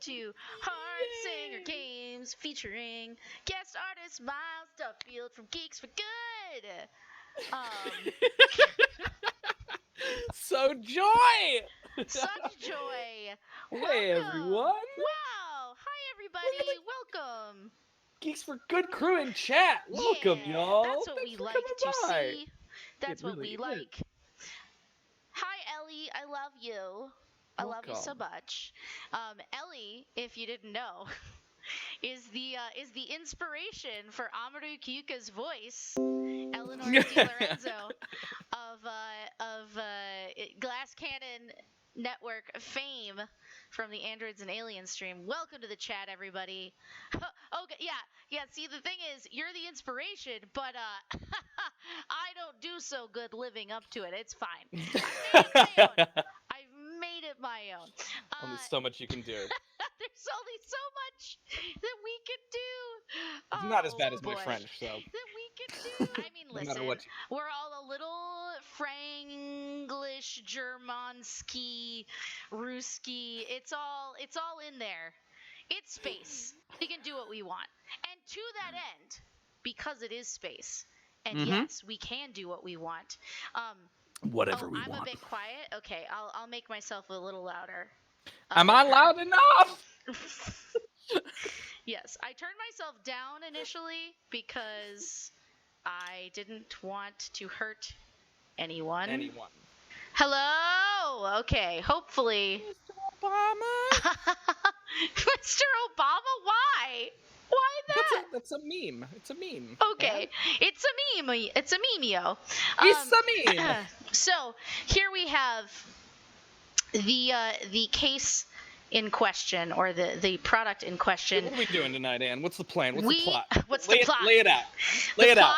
to Hard Singer Games featuring guest artist Miles Duffield from Geeks for Good. Um, So joy! Such joy. Hey everyone! Welcome. Wow. Hi, everybody. Welcome. Geeks for Good crew in chat. Welcome, Yeah, y'all. that's what Thanks we for like to coming by. see. That's It what really we is. like. Hi, Ellie. I love you. I love you so Welcome. much. Ellie, if you didn't know, is the inspiration for Amaru Kyuka's voice, Eleanor DiLorenzo of Glass Cannon Network fame from the Androids and Aliens stream. Welcome to the chat, everybody. Okay, yeah. See, the thing is, you're the inspiration, but I don't do so good living up to it. It's fine. I made it my own. I've made it my own. Only so much you can do. There's only so much that we can do. It's not as Oh bad as boy. my French, so. That we can do. I mean, No listen, matter what. we're all a little Franglish, Germansky, Ruski. It's all in there. It's space. We can do what we want. And to that end, because it is space, and yes, we can do what we want. Whatever we I'm want. a bit quiet. Okay, I'll make myself a little louder. Am I loud enough? Yes, I turned myself down initially because I didn't want to hurt anyone. Hello. Okay, hopefully. Mr. Obama? Mr. Obama, why? Why that? That's a meme. It's a meme. Okay, it's a meme. It's a meme-yo. It's a meme. So here we have the case in question, or the product in question. What are we doing tonight, Ann? What's the plan? What's the plot? What's the plot? Lay it out. The plot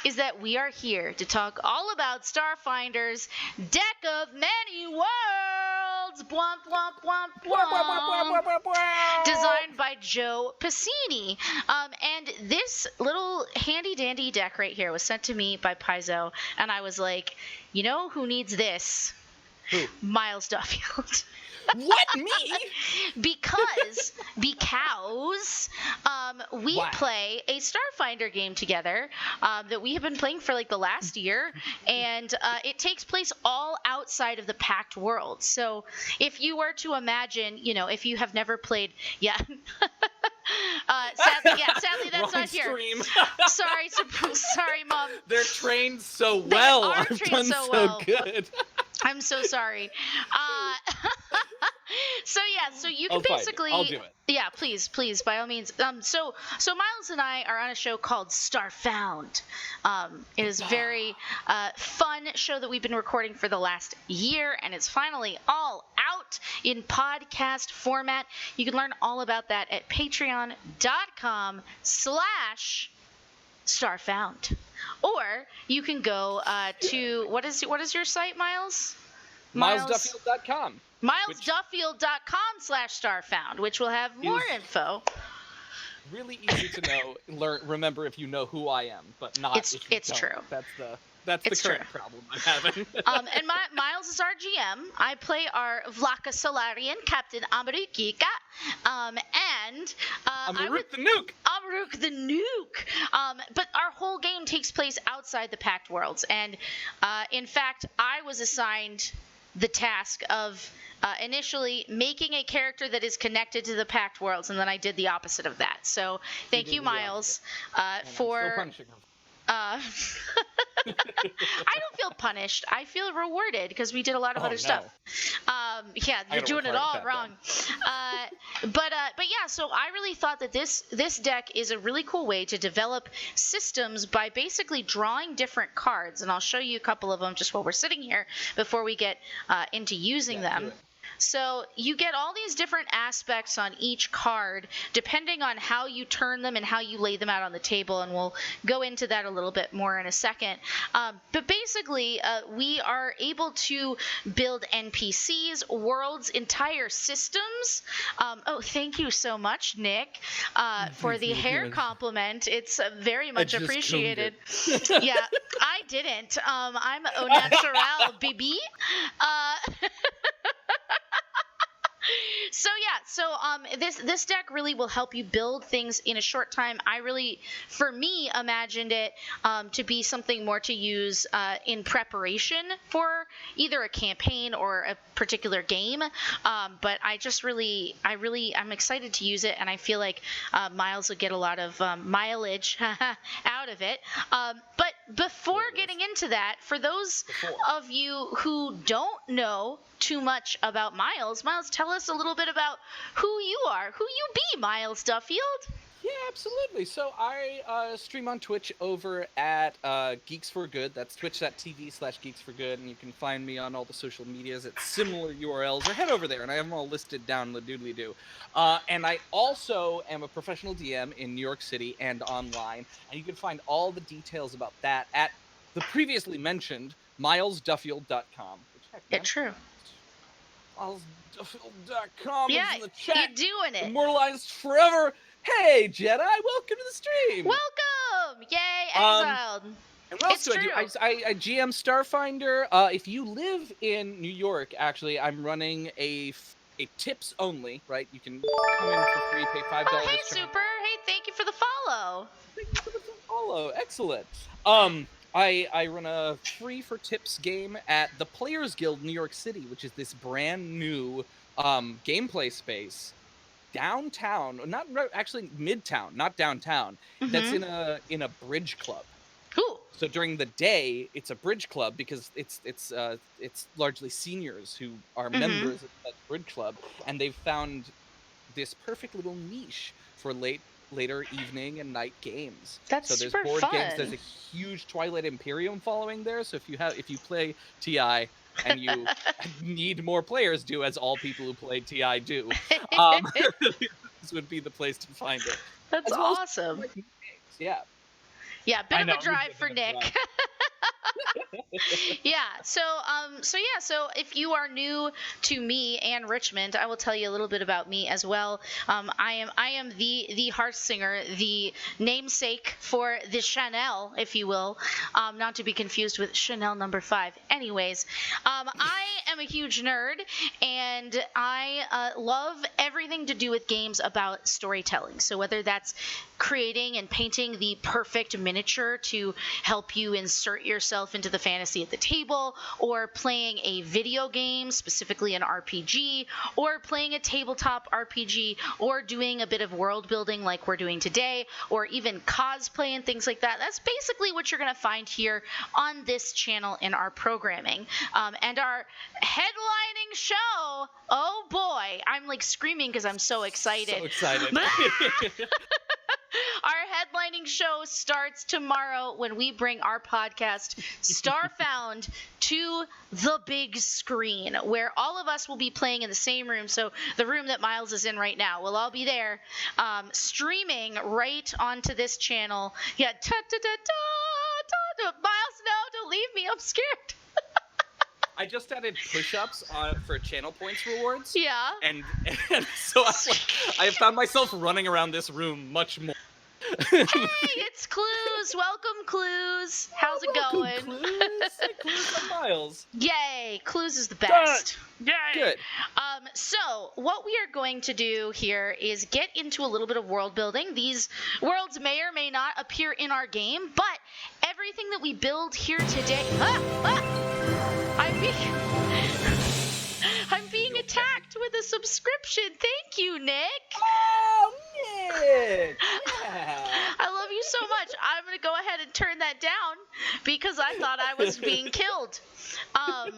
is that we are here to talk all about Starfinder's deck of many worlds. Bwomp, womp, womp, womp. Designed by Joe Piscini. And this little handy dandy deck right here was sent to me by Paizo, and I was like, you know who needs this? Who? Miles Duffield. What, me? because we Why? play a Starfinder game together that we have been playing for like the last year, and it takes place all outside of the Pact world. So if you were to imagine, if you have never played, sadly that's Wrong not here. stream. Sorry, Mom. They're trained so well. Are I've trained done so so well. good. I'm so sorry. So you can basically. I'll do it. Yeah, please, by all means. So Miles and I are on a show called Starfound. It is a very fun show that we've been recording for the last year, and it's finally all out in podcast format. You can learn all about that at patreon.com/Starfound. Or you can go to what is your site, Miles? MilesDuffield.com. MilesDuffield.com/Starfound, which will have more info. Really easy to know. Remember if you know who I am, but not if you It's don't. true. That's the True. current problem I'm having. And Miles is our GM. I play our Vlaka Solarian, Captain Amarukika. And Amaruk the Nuke. Amaruk the Nuke. But our whole game takes place outside the Pact worlds. And in fact, I was assigned the task of initially making a character that is connected to the Pact worlds, and then I did the opposite of that. So thank you, Miles, for. Still punishing him. I don't feel punished. I feel rewarded because we did a lot of other stuff. You're doing it all wrong. But yeah, so I really thought that this deck is a really cool way to develop systems by basically drawing different cards, and I'll show you a couple of them just while we're sitting here before we get into using them. So you get all these different aspects on each card depending on how you turn them and how you lay them out on the table, and we'll go into that a little bit more in a second. But basically, we are able to build NPCs, worlds, entire systems. Thank you so much, Nick, for the hair compliment. It's very much appreciated. Yeah, I didn't. I'm au naturel, baby. This deck really will help you build things in a short time. I really, for me, imagined it to be something more to use in preparation for either a campaign or a particular game. But I'm excited to use it, and I feel like Miles will get a lot of mileage out of it. But before getting into that, for those of you who don't know too much about Miles, tell us a little bit about who you are, who you be, Miles Duffield. Yeah, absolutely. So I stream on Twitch over at Geeks for Good. That's twitch.tv/Geeks for Good, and you can find me on all the social medias at similar URLs, or head over there, and I have them all listed down the doodly-doo. And I also am a professional DM in New York City and online, and you can find all the details about that at the previously mentioned milesduffield.com. Yeah, true. milesduffield.com is in the chat. You're doing it. Immortalized forever. Hey, Jedi, welcome to the stream. Welcome. Yay, Exiled. And what else do I do? I GM Starfinder. If you live in New York, actually, I'm running a tips only, right? You can come in for free, pay $5. Oh, hey, super. Hey, thank you for the follow. Thank you for the follow. Excellent. I run a free for tips game at the Players Guild New York City, which is this brand new gameplay space downtown, actually midtown, not downtown. Mm-hmm. That's in a bridge club. Cool. So during the day, it's a bridge club because it's largely seniors who are members of that bridge club, and they've found this perfect little niche for later evening and night games. That's so there's super board fun. games. There's a huge Twilight Imperium following there. So if you play TI and you need more players, do as all people who play TI do. This would be the place to find it. That's awesome. Yeah. Yeah, bit of a drive for Nick. So if you are new to me and Richmond, I will tell you a little bit about me as well. I am the Hearth Singer, the namesake for the Chanel, if you will, not to be confused with Chanel number 5. Anyways, I am a huge nerd, and I love everything to do with games about storytelling. So whether that's creating and painting the perfect miniature to help you insert yourself into the fantasy at the table, or playing a video game, specifically an RPG, or playing a tabletop RPG, or doing a bit of world building like we're doing today, or even cosplay and things like that. That's basically what you're going to find here on this channel in our programming. And our headlining show, oh boy, I'm like screaming because I'm so excited. So excited. Our headlining show starts tomorrow when we bring our podcast, Starfound, to the big screen, where all of us will be playing in the same room. So the room that Miles is in right now, we'll all be there, streaming right onto this channel. Yeah, Miles, no, don't leave me. I'm scared. I just added push-ups for channel points rewards. Yeah. And so I have found myself running around this room much more. Hey, it's Clues. Welcome, Clues. How's it going? Clues. Hey, Clues and Miles. Yay, Clues is the best. Yay. Good. So what we are going to do here is get into a little bit of world building. These worlds may or may not appear in our game, but everything that we build here today... I'm being attacked with a subscription. Thank you, Nick. Oh, Nick. Yeah. I love you so much. I'm going to go ahead and turn that down because I thought I was being killed.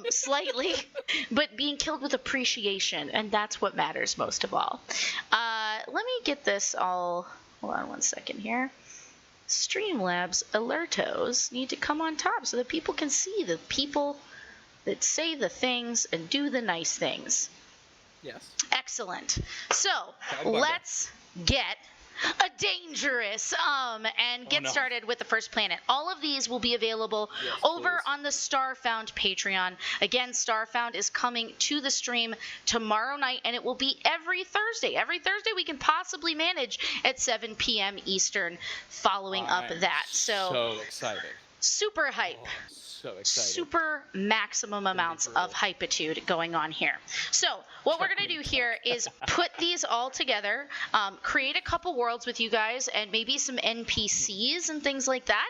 Slightly, but being killed with appreciation, and that's what matters most of all. Let me get this all... Hold on one second here. Streamlabs alertos need to come on top so that people can see the people that say the things and do the nice things. Yes. Excellent. So let's get dangerous and get started with the first planet. All of these will be available over on the Starfound Patreon. Again, Starfound is coming to the stream tomorrow night, and it will be every Thursday. Every Thursday we can possibly manage at 7 p.m. Eastern following up that. So excited. super hype. Oh, I'm so excited. Super maximum amounts of hypitude going on here. So what we're going to do here is put these all together, create a couple worlds with you guys, and maybe some NPCs and things like that,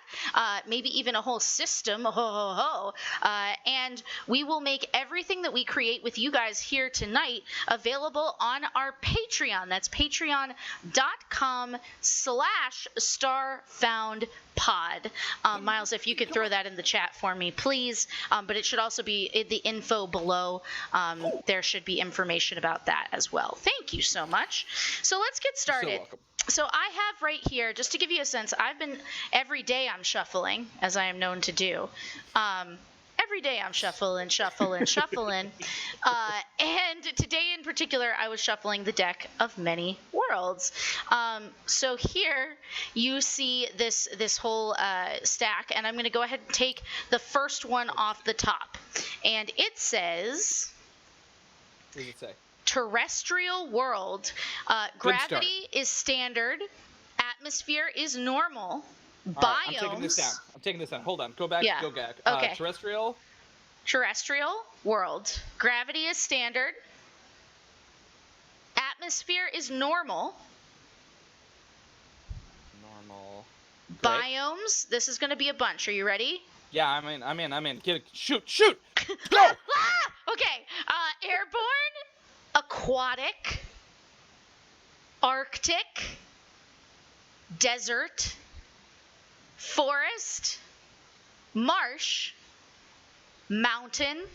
maybe even a whole system, and we will make everything that we create with you guys here tonight available on our Patreon. That's patreon.com/starfoundpod. Miles, if you could throw that in the chat for me, please. But it should also be in the info below. There should be information about that as well. Thank you so much. So let's get started. You're so welcome. So I have right here, just to give you a sense, every day I'm shuffling, as I am known to do. Every day I'm shuffling. And today in particular, I was shuffling the deck of many worlds. So here you see this whole stack, and I'm going to go ahead and take the first one off the top. And it says... What does it say? Terrestrial world. Gravity is standard. Atmosphere is normal. Biomes. Right, I'm taking this down. Hold on. Go back. Yeah. Go back. Okay. Terrestrial world. Gravity is standard. Atmosphere is normal. Biomes. This is going to be a bunch. Are you ready? Yeah, I'm in. Get it. Shoot. Go! Okay. Airborne. Aquatic. Arctic. Desert. Forest. Marsh. Mountain.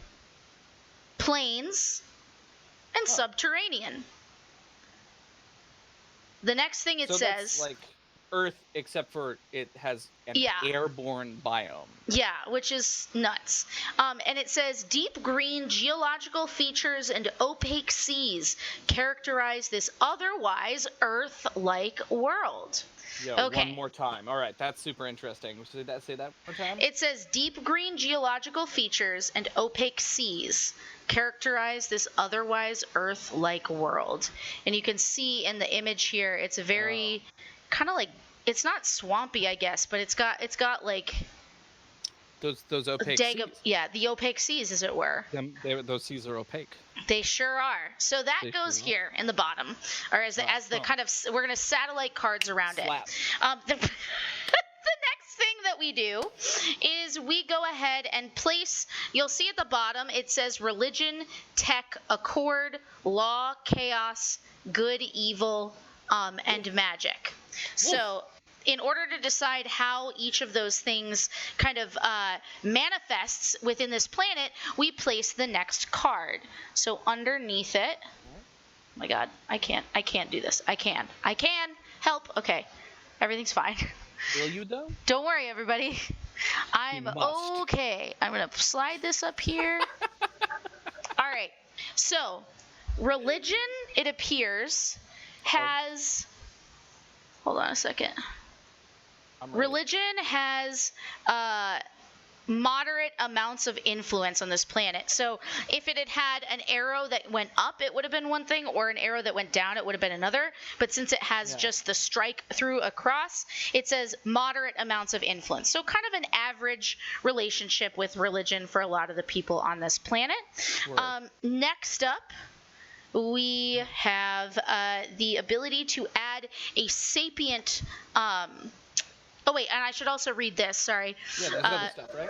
Plains. And subterranean. The next thing it says... That's like Earth, except for it has an airborne biome. Yeah, which is nuts. And it says, deep green geological features and opaque seas characterize this otherwise Earth-like world. Okay. One more time. All right, that's super interesting. Say that one more time? It says, deep green geological features and opaque seas characterize this otherwise Earth-like world. And you can see in the image here, it's a very kind of like, it's not swampy, I guess, but it's got like those opaque seas. Yeah, the opaque seas, as it were. Those seas are opaque. They sure are. So that goes here in the bottom, or as the kind of, we're gonna satellite cards around it. The next thing that we do is we go ahead and place. You'll see at the bottom it says religion, tech, accord, law, chaos, good, evil, and magic. So in order to decide how each of those things kind of manifests within this planet, we place the next card. So underneath it, oh my God, I can't do this. I can. Help. Okay. Everything's fine. Will you though? Don't worry, everybody. I'm okay. I'm going to slide this up here. All right. So religion, it appears, has... Hold on a second. Religion has moderate amounts of influence on this planet. So if it had an arrow that went up, it would have been one thing, or an arrow that went down, it would have been another. But since it has just the strike through across, it says moderate amounts of influence. So kind of an average relationship with religion for a lot of the people on this planet. Next up, we have the ability to add a sapient... Oh, wait, and I should also read this, sorry. Yeah, there's other stuff, right?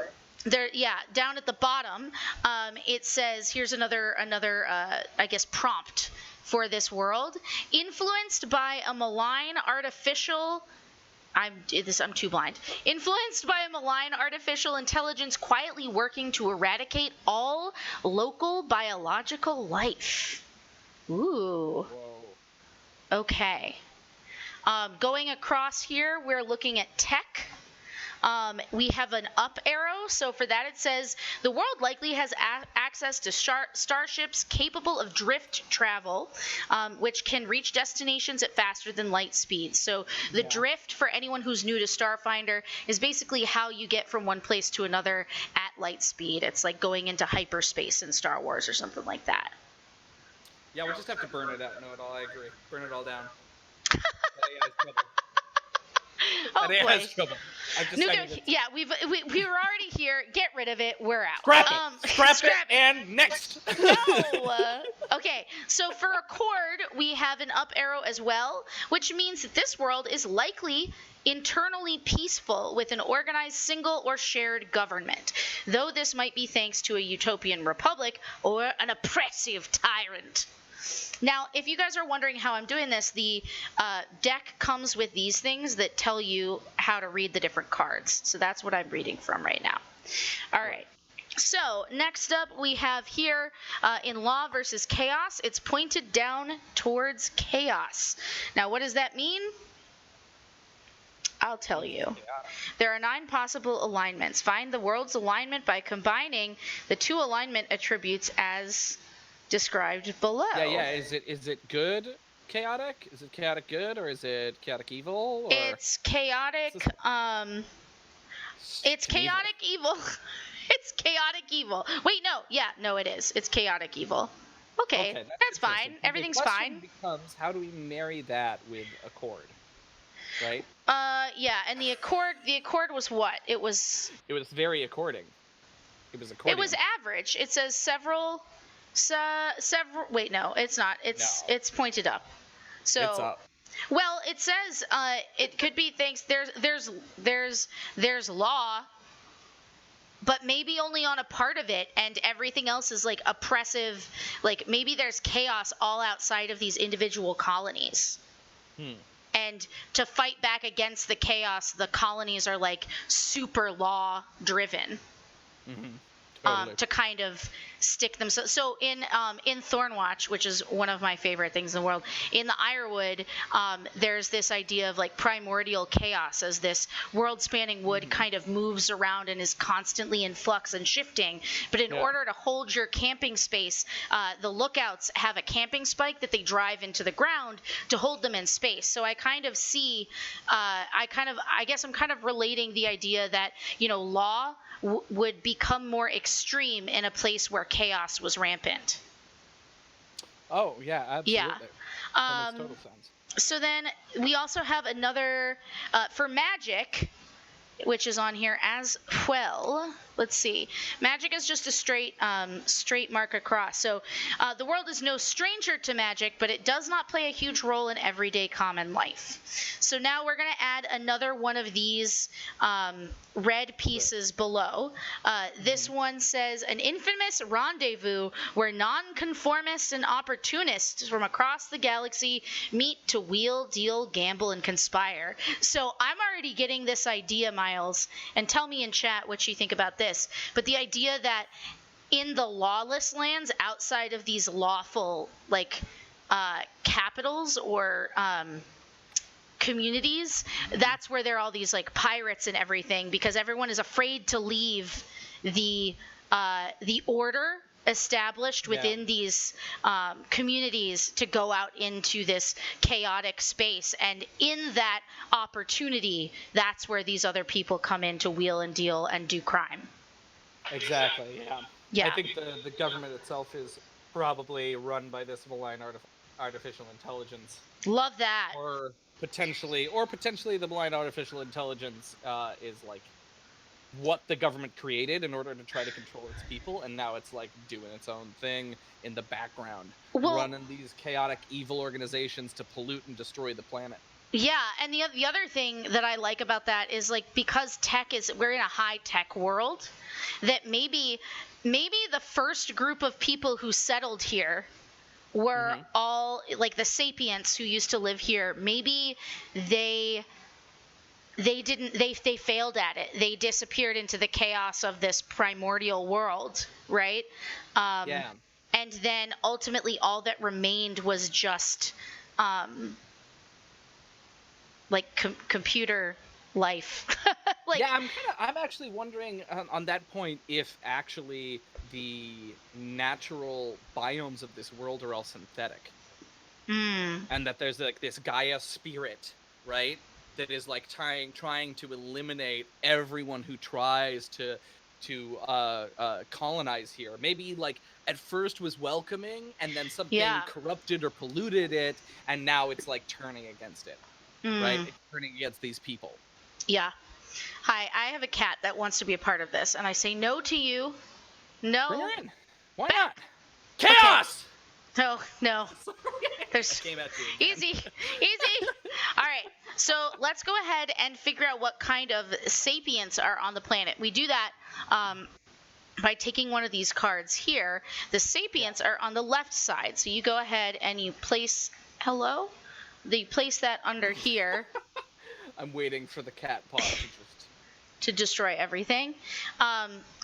Down at the bottom, it says, here's another I guess, prompt for this world. Influenced by a malign artificial... I'm too blind. Influenced by a malign artificial intelligence quietly working to eradicate all local biological life. Ooh. Whoa. Okay. Going across here, we're looking at tech. We have an up arrow, so for that it says, the world likely has access to starships capable of drift travel, which can reach destinations at faster than light speed. So the drift, for anyone who's new to Starfinder, is basically how you get from one place to another at light speed. It's like going into hyperspace in Star Wars or something like that. Yeah, we'll just have to burn it out. No, I agree. Burn it all down. Oh it boy. has trouble. Yeah, we were already here. Get rid of it. We're out. Scrap it, and next. No. Okay, so for Accord, we have an up arrow as well, which means that this world is likely internally peaceful with an organized single or shared government, though this might be thanks to a utopian republic or an oppressive tyrant. Now, if you guys are wondering how I'm doing this, the deck comes with these things that tell you how to read the different cards. So that's what I'm reading from right now. All right. So next up we have here in Law versus Chaos. It's pointed down towards Chaos. Now, what does that mean? I'll tell you. There are 9 possible alignments. Find the world's alignment by combining the 2 alignment attributes as described below. Yeah. Is it good chaotic? Is it chaotic good, or is it chaotic evil? Or... It's chaotic. It's chaotic evil. It's chaotic evil. Wait, no. Yeah, no, it is. It's chaotic evil. Okay, that's fine. Everything's fine. The question becomes, how do we marry that with Accord? Right? Yeah, and the Accord was what? It was very according. It was according. It was average. It says several. Wait, no, it's not. It's pointed up. So. It's up. Well, it says it could be things. There's law, but maybe only on a part of it, and everything else is like oppressive. Like maybe there's chaos all outside of these individual colonies. And to fight back against the chaos, the colonies are like super law driven. Totally. To kind of stick them. So in Thornwatch, which is one of my favorite things in the world, in the Ironwood, there's this idea of like primordial chaos as this world-spanning wood kind of moves around and is constantly in flux and shifting. But in order to hold your camping space, the lookouts have a camping spike that they drive into the ground to hold them in space. So I kind of see, I guess I'm kind of relating the idea that, law would become more extreme in a place where chaos was rampant. Oh, yeah, absolutely. Yeah. That makes total sense. So then we also have another, for magic, which is on here as well. Let's see. Magic is just a straight mark across. So the world is no stranger to magic, but it does not play a huge role in everyday common life. So now we're going to add another one of these red pieces below. This one says, an infamous rendezvous where nonconformists and opportunists from across the galaxy meet to wheel, deal, gamble, and conspire. So I'm already getting this idea, Miles, and tell me in chat what you think about this. But the idea that in the lawless lands outside of these lawful capitals or communities, that's where there are all these like pirates and everything, because everyone is afraid to leave the order established within these communities to go out into this chaotic space. And in that opportunity, that's where these other people come in to wheel and deal and do crime. Exactly, yeah. Yeah. I think the government itself is probably run by this malign artificial intelligence. Love that. Or potentially the malign artificial intelligence is like what the government created in order to try to control its people, and now it's like doing its own thing in the background, running these chaotic evil organizations to pollute and destroy the planet. Yeah, and the other thing that I like about that is like, because we're in a high tech world, that maybe the first group of people who settled here were all like the sapients who used to live here. Maybe they failed at it. They disappeared into the chaos of this primordial world, right? Yeah. And then ultimately all that remained was just computer life. I'm actually wondering on that point if actually the natural biomes of this world are all synthetic. And that there's like this Gaia spirit, right? That is like trying to eliminate everyone who tries to colonize here. Maybe like at first was welcoming, and then something corrupted or polluted it, and now it's like turning against it, right? It's turning against these people. Yeah. Hi, I have a cat that wants to be a part of this, and I say no to you. No. Bring her in. Why Back. not? Chaos! Okay. No. There's I came at you again. easy. All right. So let's go ahead and figure out what kind of sapients are on the planet. We do that by taking one of these cards here. The sapients are on the left side. So you go ahead and you place you place that under here. I'm waiting for the cat paw to destroy everything.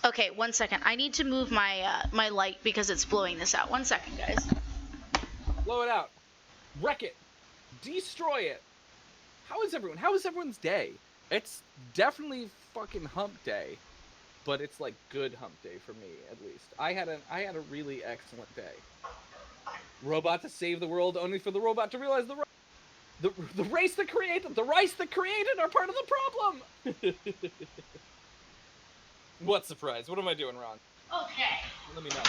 Okay, 1 second. I need to move my my light because it's blowing this out. 1 second, guys. Blow it out. Wreck it. Destroy it. How is everyone's day? It's definitely fucking hump day, but it's like good hump day for me, at least. I had a really excellent day. Robot to save the world, only for the robot to realize the race that created are part of the problem. What surprise? What am I doing wrong? Okay. Let me know.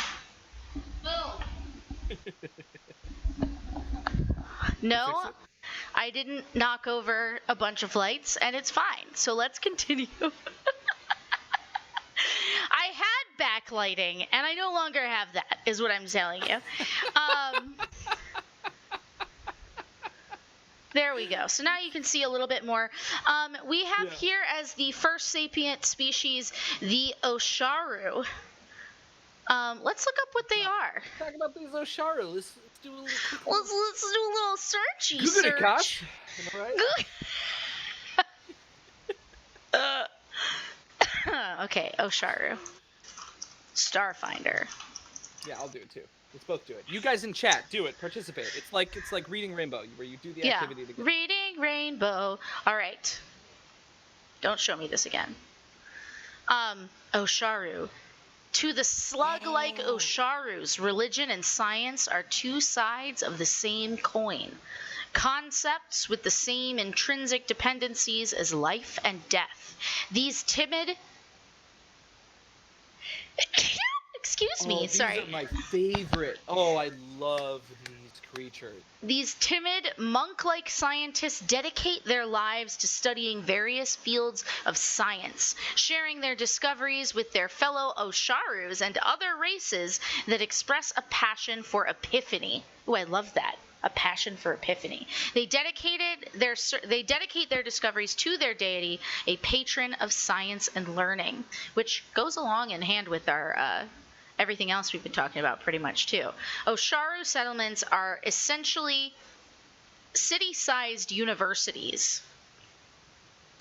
Boom. No, I didn't knock over a bunch of lights, and it's fine. So let's continue. I had backlighting, and I no longer have that, is what I'm telling you. There we go. So now you can see a little bit more. We have here as the first sapient species, the Osharu. Let's look up what they are. Talk about these Osharu. Let's do a little. Let's do a little searchy Google search. It, Kosh. Right? Okay, Osharu. Starfinder. Yeah, I'll do it too. Let's both do it. You guys in chat, do it. Participate. It's like reading Rainbow, where you do the activity together. Reading Rainbow. All right. Don't show me this again. Osharu. To the slug-like Osharus, religion and science are two sides of the same coin. Concepts with the same intrinsic dependencies as life and death. These timid... Excuse me, sorry. These are my favorite. Oh, I love these creatures. These timid, monk-like scientists dedicate their lives to studying various fields of science, sharing their discoveries with their fellow Osharus and other races that express a passion for epiphany. Ooh, I love that. A passion for epiphany. They dedicate their discoveries to their deity, a patron of science and learning, which goes along in hand with our everything else we've been talking about pretty much too. Osharu settlements are essentially city-sized universities.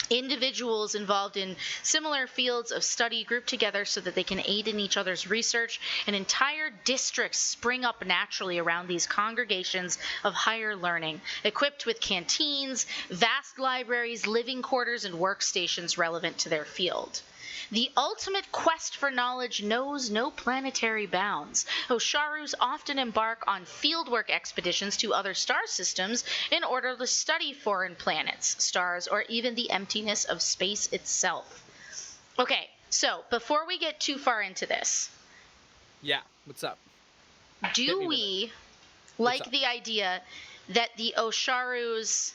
Individuals involved in similar fields of study group together so that they can aid in each other's research, and entire districts spring up naturally around these congregations of higher learning, equipped with canteens, vast libraries, living quarters, and workstations relevant to their field. The ultimate quest for knowledge knows no planetary bounds. Osharus often embark on fieldwork expeditions to other star systems in order to study foreign planets, stars, or even the emptiness of space itself. Okay, so before we get too far into this... Yeah, what's up? Do we like the idea that the Osharus...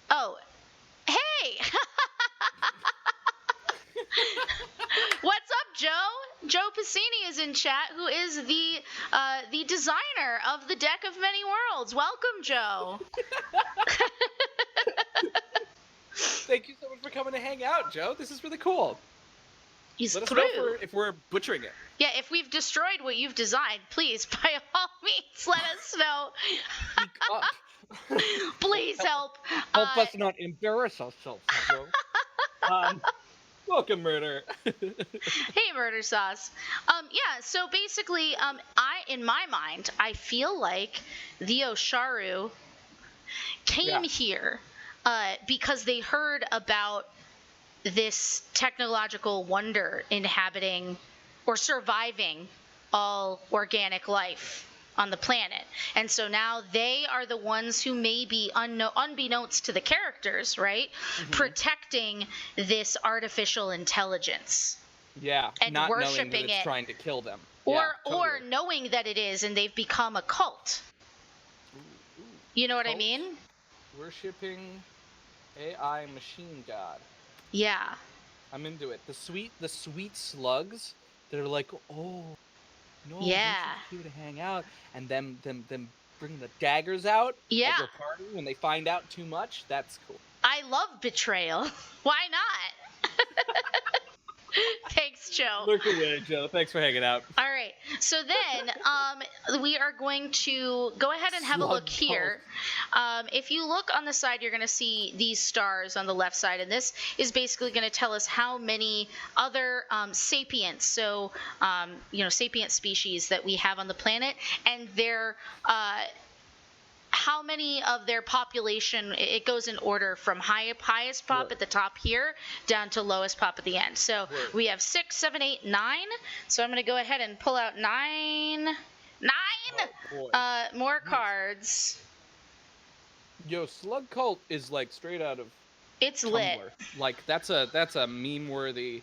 Oh, hey! What's up, Joe? Joe Piscini is in chat, who is the designer of the Deck of Many Worlds. Welcome, Joe. Thank you so much for coming to hang out, Joe. This is really cool. Let us know if we're butchering it. Yeah, if we've destroyed what you've designed, please, by all means, let us know. Speak up. Please help. Help us not embarrass ourselves, Joe. Welcome, Murder. Hey, Murder Sauce. Yeah, so basically, in my mind, I feel like the Osharu came here because they heard about this technological wonder inhabiting or surviving all organic life on the planet. And so now they are the ones who may be, unbeknownst to the characters, right, protecting this artificial intelligence. Yeah, and not worshiping knowing that it's trying to kill them. Or knowing that it is, and they've become a cult. You know what I mean? Worshipping AI machine god. Yeah. I'm into it. The sweet slugs that are like, oh no, we're Yeah. just here to hang out, and them bring the daggers out Yeah. at your party when they find out too much. That's cool. I love betrayal. Why not? Thanks, Joe. Look away, Joe. Thanks for hanging out. All right. So then we are going to go ahead and have a look here. If you look on the side, you're going to see these stars on the left side, and this is basically going to tell us how many other sapients, so sapient species that we have on the planet, and their how many of their population. It goes in order from highest pop at the top here down to lowest pop at the end. So we have 6, 7, 8, 9. So I'm going to go ahead and pull out 9 more cards. Yo, Slug Cult is like straight out of it's Tumblr. Lit. Like that's a meme worthy.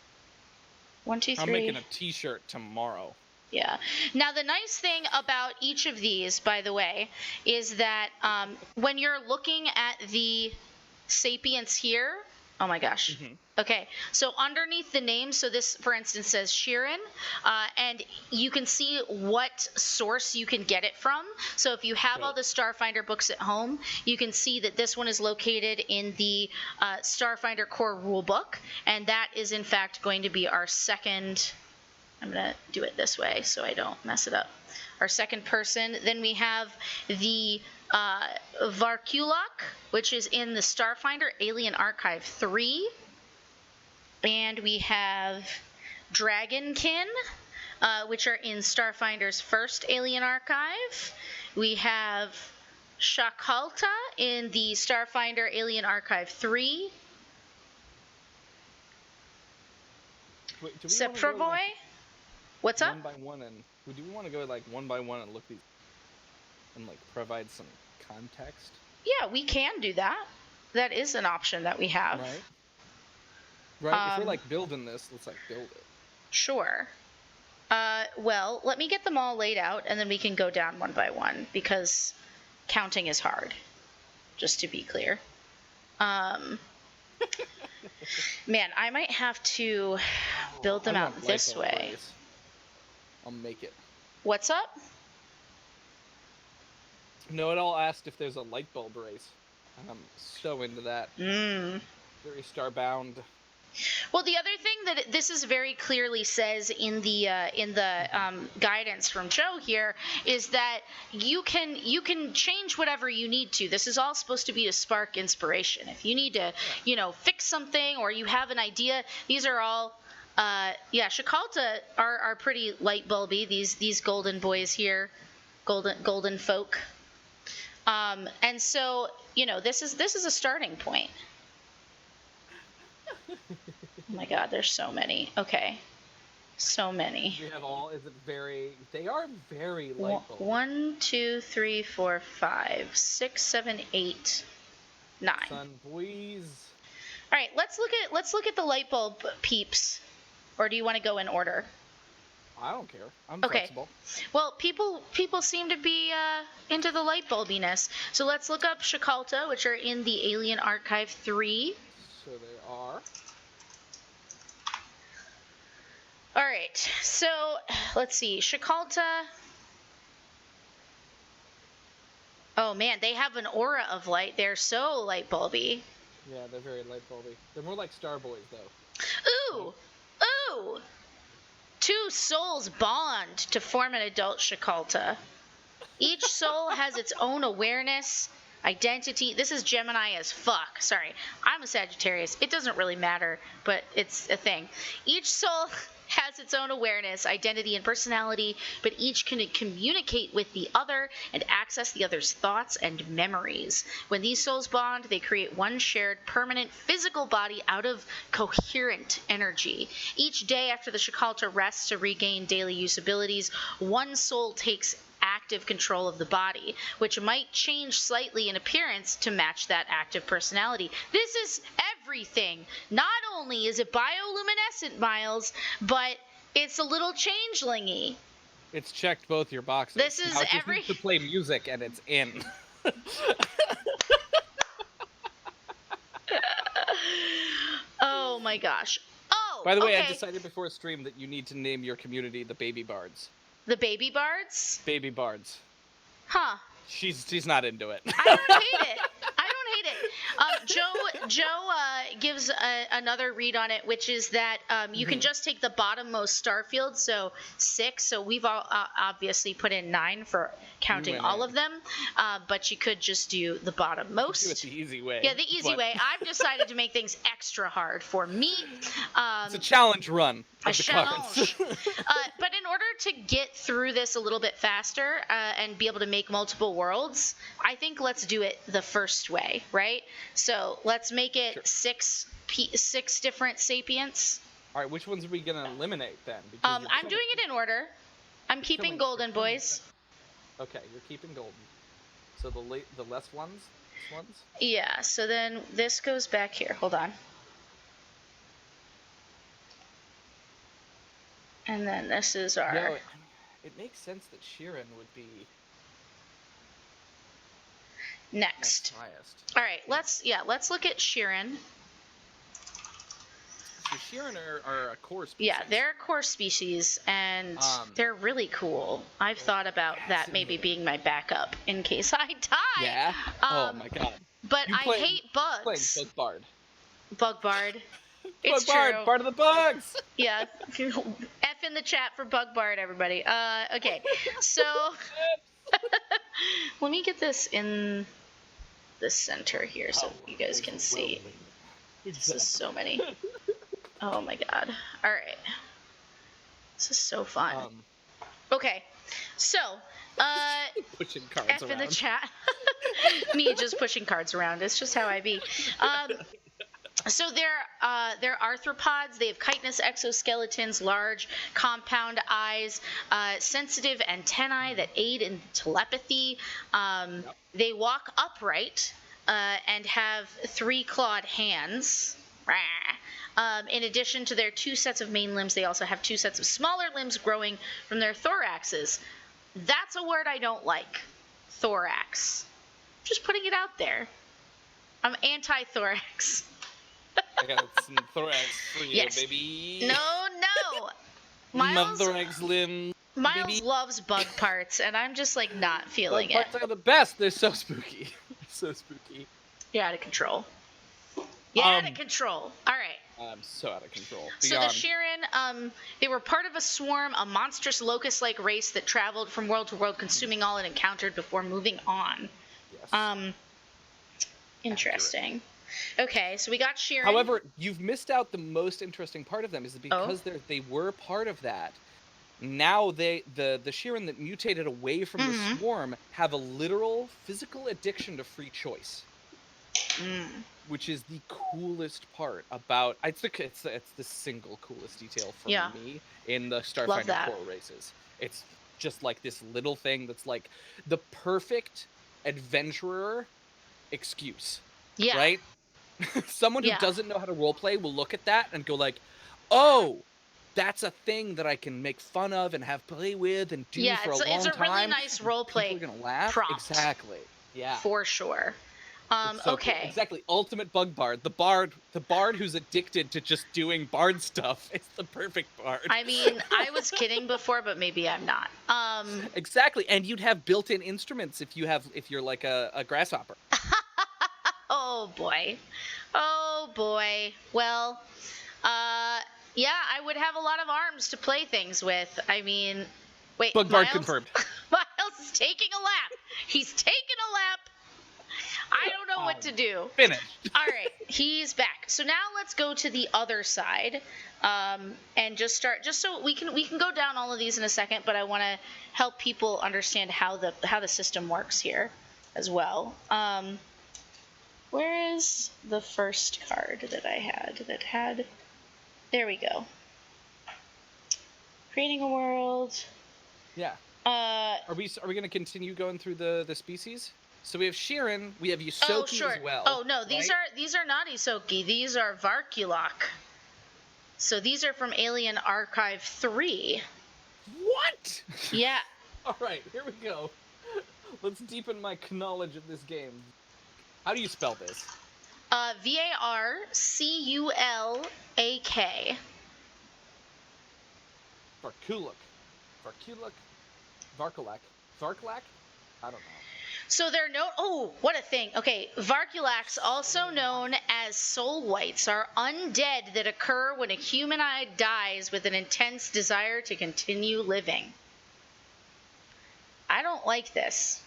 1, 2, 3. I'm making a t-shirt tomorrow. Yeah. Now, the nice thing about each of these, by the way, is that when you're looking at the sapients here, oh my gosh. Mm-hmm. Okay, so underneath the name, so this, for instance, says Sheeran, and you can see what source you can get it from. So if you have all the Starfinder books at home, you can see that this one is located in the Starfinder core rulebook, and that is, in fact, going to be our second. I'm going to do it this way so I don't mess it up. Our second person. Then we have the Varkulok, which is in the Starfinder Alien Archive 3. And we have Dragonkin, which are in Starfinder's first Alien Archive. We have Shakalta in the Starfinder Alien Archive 3. Wait, Seprovoy? What's up? One by one, and do we want to go like one by one and look these and like provide some context? Yeah, we can do that. That is an option that we have. Right. If we're like building this, let's like build it. Sure. Well, let me get them all laid out, and then we can go down one by one because counting is hard. Just to be clear. Man, I might have to build them out this way. Race. I'll make it. What's up? No, it all asked if there's a light bulb race. And I'm so into that. Very starbound. Well, the other thing that this is very clearly says in the guidance from Joe here is that you can change whatever you need to. This is all supposed to be to spark inspiration. If you need to, fix something or you have an idea, these are all. Shakalta are pretty light bulby. These golden boys here, golden folk. And so this is a starting point. Oh my God, there's so many. Okay, so many. We have all. They are very light bulby. 1, 2, 3, 4, 5, 6, 7, 8, 9. Sun boys. All right, let's look at the light bulb peeps. Or do you want to go in order? I don't care. I'm flexible. Well, people seem to be into the light bulbiness. So let's look up Shakalta, which are in the Alien Archive 3. So they are. All right. So let's see. Shakalta. Oh man, they have an aura of light. They're so light bulby. Yeah, they're very light bulby. They're more like star boys, though. Ooh! Ooh! 2 souls bond to form an adult Shakalta. Each soul has its own awareness, identity. This is Gemini as fuck. Sorry, I'm a Sagittarius. It doesn't really matter, but it's a thing. Each soul has its own awareness, identity, and personality, but each can communicate with the other and access the other's thoughts and memories. When these souls bond, they create one shared permanent physical body out of coherent energy. Each day after the Shakalta rests to regain daily use abilities, one soul takes active control of the body, which might change slightly in appearance to match that active personality. This is everything. Not only is it bioluminescent, Miles, but it's a little changelingy. It's checked both your boxes. This is to play music, and it's in. my gosh. Oh, By the way, okay. I decided before stream that you need to name your community the Baby Bards. The Baby Bards? Baby Bards. Huh. She's not into it. I don't hate it. I don't hate it. Joe gives another read on it, which is that you can just take the bottommost star field, so 6. So we've all obviously put in 9 for counting all of them, but you could just do the bottommost. Do it the easy way. Yeah, the easy way. I've decided to make things extra hard for me. It's a challenge run. A challenge. But in order to get through this a little bit faster and be able to make multiple worlds, I think let's do it the first way, right? So let's make it 6 different sapients. All right, which ones are we gonna eliminate then? I'm doing it in order. I'm keeping golden, boys. Okay, you're keeping golden. So the less ones? Yeah. So then this goes back here. Hold on. And then this is our... Yeah, it makes sense that Sheeran would be... Next. highest. All right, let's look at Sheeran. So Sheeran are a core species. Yeah, they're a core species, and they're really cool. I've thought about that maybe being my backup in case I die. Yeah? Oh my god. But I hate bugs. Playing Bug Bard. Bug Bard. It's Bug Bard, true. Bard of the Bugs! Yeah. F in the chat for Bug Bard, everybody. Okay, so... Let me get this in the center here so you guys can see. This is so many. Oh my god. Alright. This is so fun. Okay, so... pushing cards F around. in the chat. Me just pushing cards around. It's just how I be. So they're arthropods. They have chitinous exoskeletons, large compound eyes, sensitive antennae that aid in telepathy. They walk upright and have 3-clawed hands. In addition to their 2 sets of main limbs, they also have 2 sets of smaller limbs growing from their thoraxes. That's a word I don't like. Thorax. Just putting it out there. I'm anti-thorax. I got some thorax for you, baby. No. My thorax limb. Miles loves bug parts, and I'm just like not feeling it. Bug parts are the best. They're so spooky. So spooky. You're out of control. You're out of control. All right. I'm so out of control. So the Sheeran, they were part of a swarm, a monstrous locust-like race that traveled from world to world, consuming all it encountered before moving on. Yes. Interesting. Okay, so we got Sheeran. However, you've missed out the most interesting part of them, is that because they were part of that. Now the Sheeran that mutated away from the swarm have a literal physical addiction to free choice. Which is the coolest part about it's the single coolest detail for me in the Starfinder core races. It's just like this little thing that's like the perfect adventurer excuse. Yeah. Right? Someone who doesn't know how to roleplay will look at that and go like, "Oh, that's a thing that I can make fun of and have play with and do for a long time." It's a really nice roleplay. People are gonna laugh. Prompt. Exactly. Yeah. For sure. Okay. Cool. Exactly. Ultimate bug bard. The bard who's addicted to just doing bard stuff. It's the perfect bard. I mean, I was kidding before, but maybe I'm not. Exactly. And you'd have built-in instruments if you're like a grasshopper. Oh boy. Well, yeah, I would have a lot of arms to play things with. I mean, wait. Bug bard confirmed. Miles is taking a lap. He's taking a lap. I don't know what to do. Finished. All right, he's back. So now let's go to the other side, and just so we can go down all of these in a second. But I want to help people understand how the system works here, as well. Where is the first card that I had? There we go. Creating a world. Yeah. Are we going to continue going through the species? So we have Sheeran, we have Ysoki as well. Oh no, these are not Ysoki. These are Varkulok. So these are from Alien Archive 3. What? Yeah. All right, here we go. Let's deepen my knowledge of this game. How do you spell this? Varkulak. K. Varkulak. Varkulak. Varkulak? I don't know. So they're known. Oh, what a thing. Okay, Varkulaks, also known as soul whites, are undead that occur when a humanoid dies with an intense desire to continue living. I don't like this.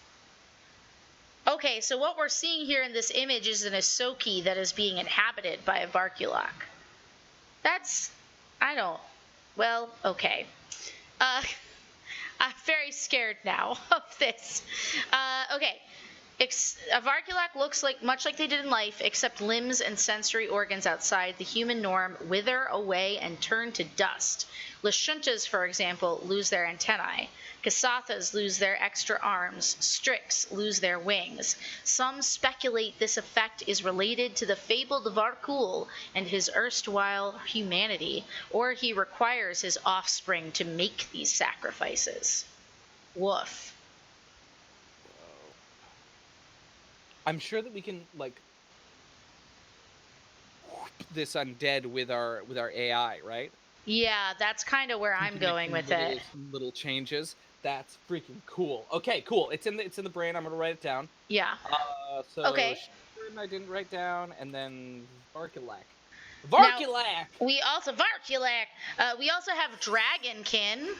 Okay, so what we're seeing here in this image is an Ahsoki that is being inhabited by a Varkulak. Well, okay. I'm very scared now of this. Okay. A Varkulak looks much like they did in life, except limbs and sensory organs outside the human norm wither away and turn to dust. Lashuntas, for example, lose their antennae. Kasathas lose their extra arms. Strix lose their wings. Some speculate this effect is related to the fabled Varkul and his erstwhile humanity, or he requires his offspring to make these sacrifices. Woof. I'm sure that we can this undead with our AI, right? Yeah, that's kind of where I'm going with it. Some little changes. That's freaking cool. Okay, cool. It's in the brain. I'm gonna write it down. Yeah. Okay. I didn't write down, and then Varkulak. We also have Dragonkin.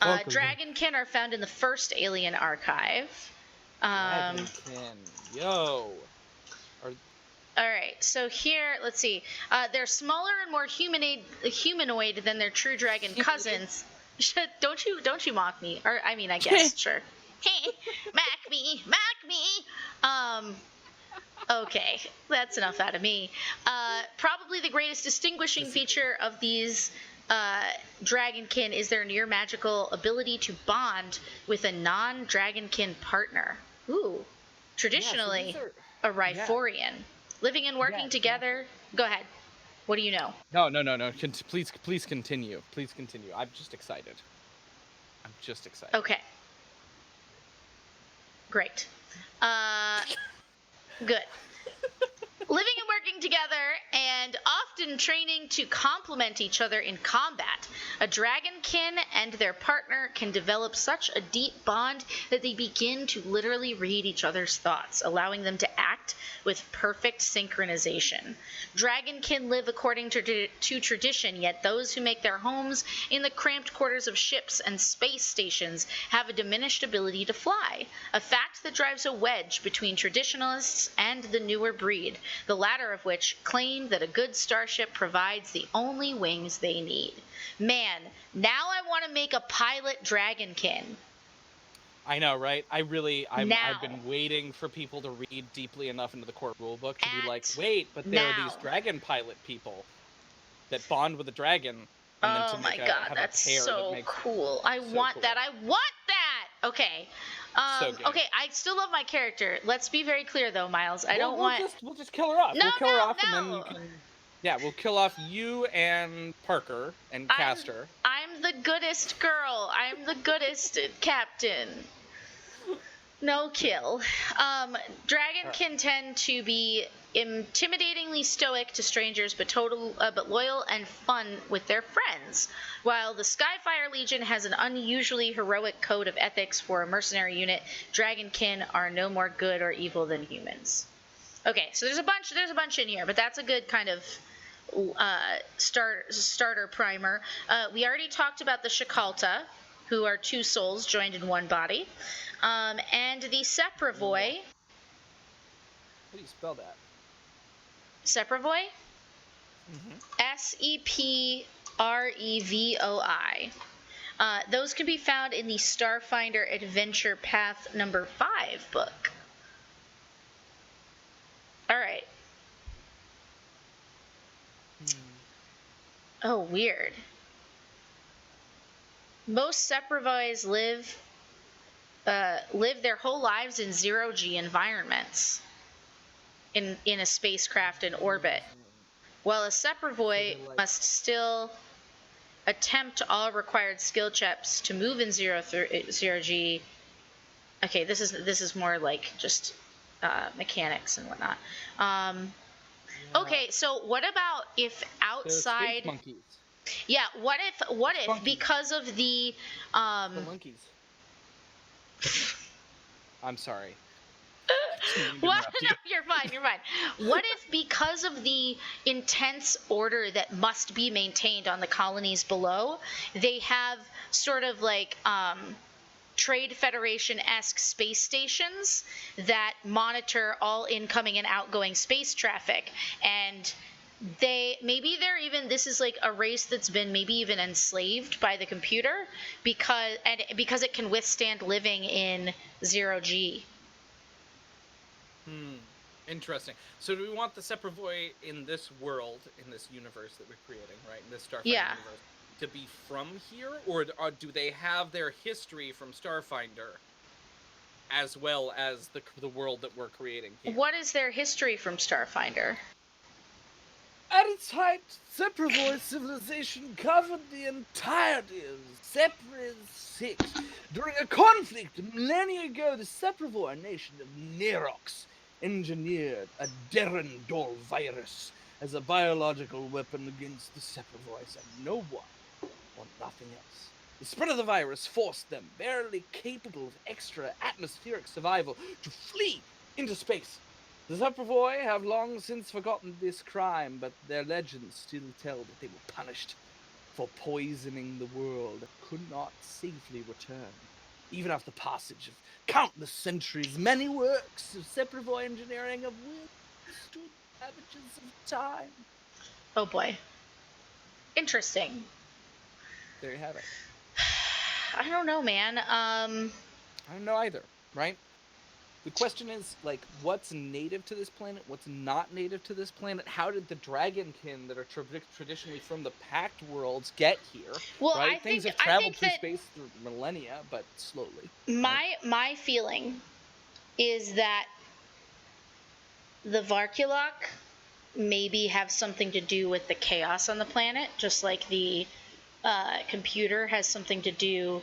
Dragonkin are found in the first Alien Archive. Dragonkin, yo. Alright, so here, let's see. They're smaller and more humanoid than their true dragon cousins. Don't you mock me. Or, I mean, I guess, sure. Mac me! Okay, that's enough out of me. Probably the greatest distinguishing feature of these Dragonkin is their near magical ability to bond with a non-Dragonkin partner. Ooh. Traditionally, a Riforian. Living and working together. Go ahead. What do you know? No. Please continue. I'm just excited. Okay. Great. Good. Living and working together and often training to complement each other in combat. A Dragonkin and their partner can develop such a deep bond that they begin to literally read each other's thoughts, allowing them to act with perfect synchronization. Dragonkin live according to tradition, yet those who make their homes in the cramped quarters of ships and space stations have a diminished ability to fly, a fact that drives a wedge between traditionalists and the newer breed, the latter of which claim that a good starship provides the only wings they need. Man, now I want to make a pilot Dragonkin. I know, right? I've been waiting for people to read deeply enough into the core rulebook to be like, wait, but there are these dragon pilot people that bond with a dragon. And then to that's so cool. I want that. Okay. Okay, I still love my character. Let's be very clear, though, Miles. We'll just kill her off. We'll kill her off, and then you can... Yeah, we'll kill off you and Parker and Castor. I'm the goodest girl. I'm the goodest captain. No kill. Dragonkin tend to be intimidatingly stoic to strangers, but loyal and fun with their friends. While the Skyfire Legion has an unusually heroic code of ethics for a mercenary unit, Dragonkin are no more good or evil than humans. Okay, so there's a bunch in here, but that's a good kind of starter primer. We already talked about the Shakalta, who are two souls joined in one body, and the Seprevoi. How do you spell that? Seprevoi? Seprevoi. Those can be found in the Starfinder Adventure Path number 5 book. Alright. Oh, weird. Most Seprevois live their whole lives in zero-G environments in a spacecraft in orbit, while a Seprevoi must still attempt all required skill checks to move in zero-G. Okay, this is more like just mechanics and whatnot. Okay, so what about if They're space outside? monkeys. Yeah, what if because of the monkeys. I'm sorry. What? No, you're fine. You're fine. What if, because of the intense order that must be maintained on the colonies below, they have sort of like Trade Federation-esque space stations that monitor all incoming and outgoing space traffic, and this is like a race that's been maybe even enslaved by the computer because it can withstand living in 0G. Interesting. So do we want the Seprovoy in this world, in this universe that we're creating, right? In this Starfinder Yeah. universe, to be from here? Or do they have their history from Starfinder as well as the world that we're creating here? What is their history from Starfinder? At its height, Seprovoy civilization covered the entirety of Sepris 6. During a conflict millennia ago, the Seprovoy nation of Nerox engineered a Derendor virus as a biological weapon against the Seprovoys, and no one or nothing else. The spread of the virus forced them, barely capable of extra atmospheric survival, to flee into space. The Seprovoy have long since forgotten this crime, but their legends still tell that they were punished for poisoning the world and could not safely return. Even after the passage of countless centuries, many works of Seprovoy engineering have withstood the ravages of time. Oh boy. Interesting. There you have it. I don't know, man. I don't know either, right? The question is, like, what's native to this planet? What's not native to this planet? How did the dragonkin that are traditionally from the Pact worlds get here? Well, right? Things have traveled through space through millennia, but slowly. My feeling is that the Varkulok maybe have something to do with the chaos on the planet, just like the computer has something to do,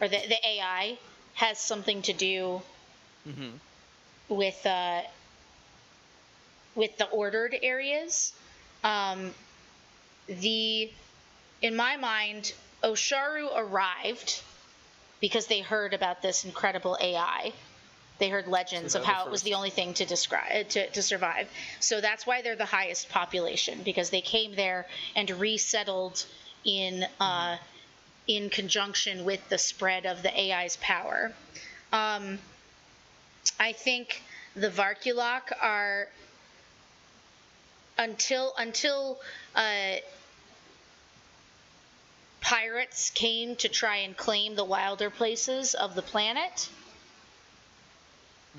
or the AI has something to do with the ordered areas. In my mind, Osharu arrived because they heard about this incredible AI. They heard legends of how it was the only thing to survive. So that's why they're the highest population, because they came there and resettled in conjunction with the spread of the AI's power. I think the Varkulok are until pirates came to try and claim the wilder places of the planet.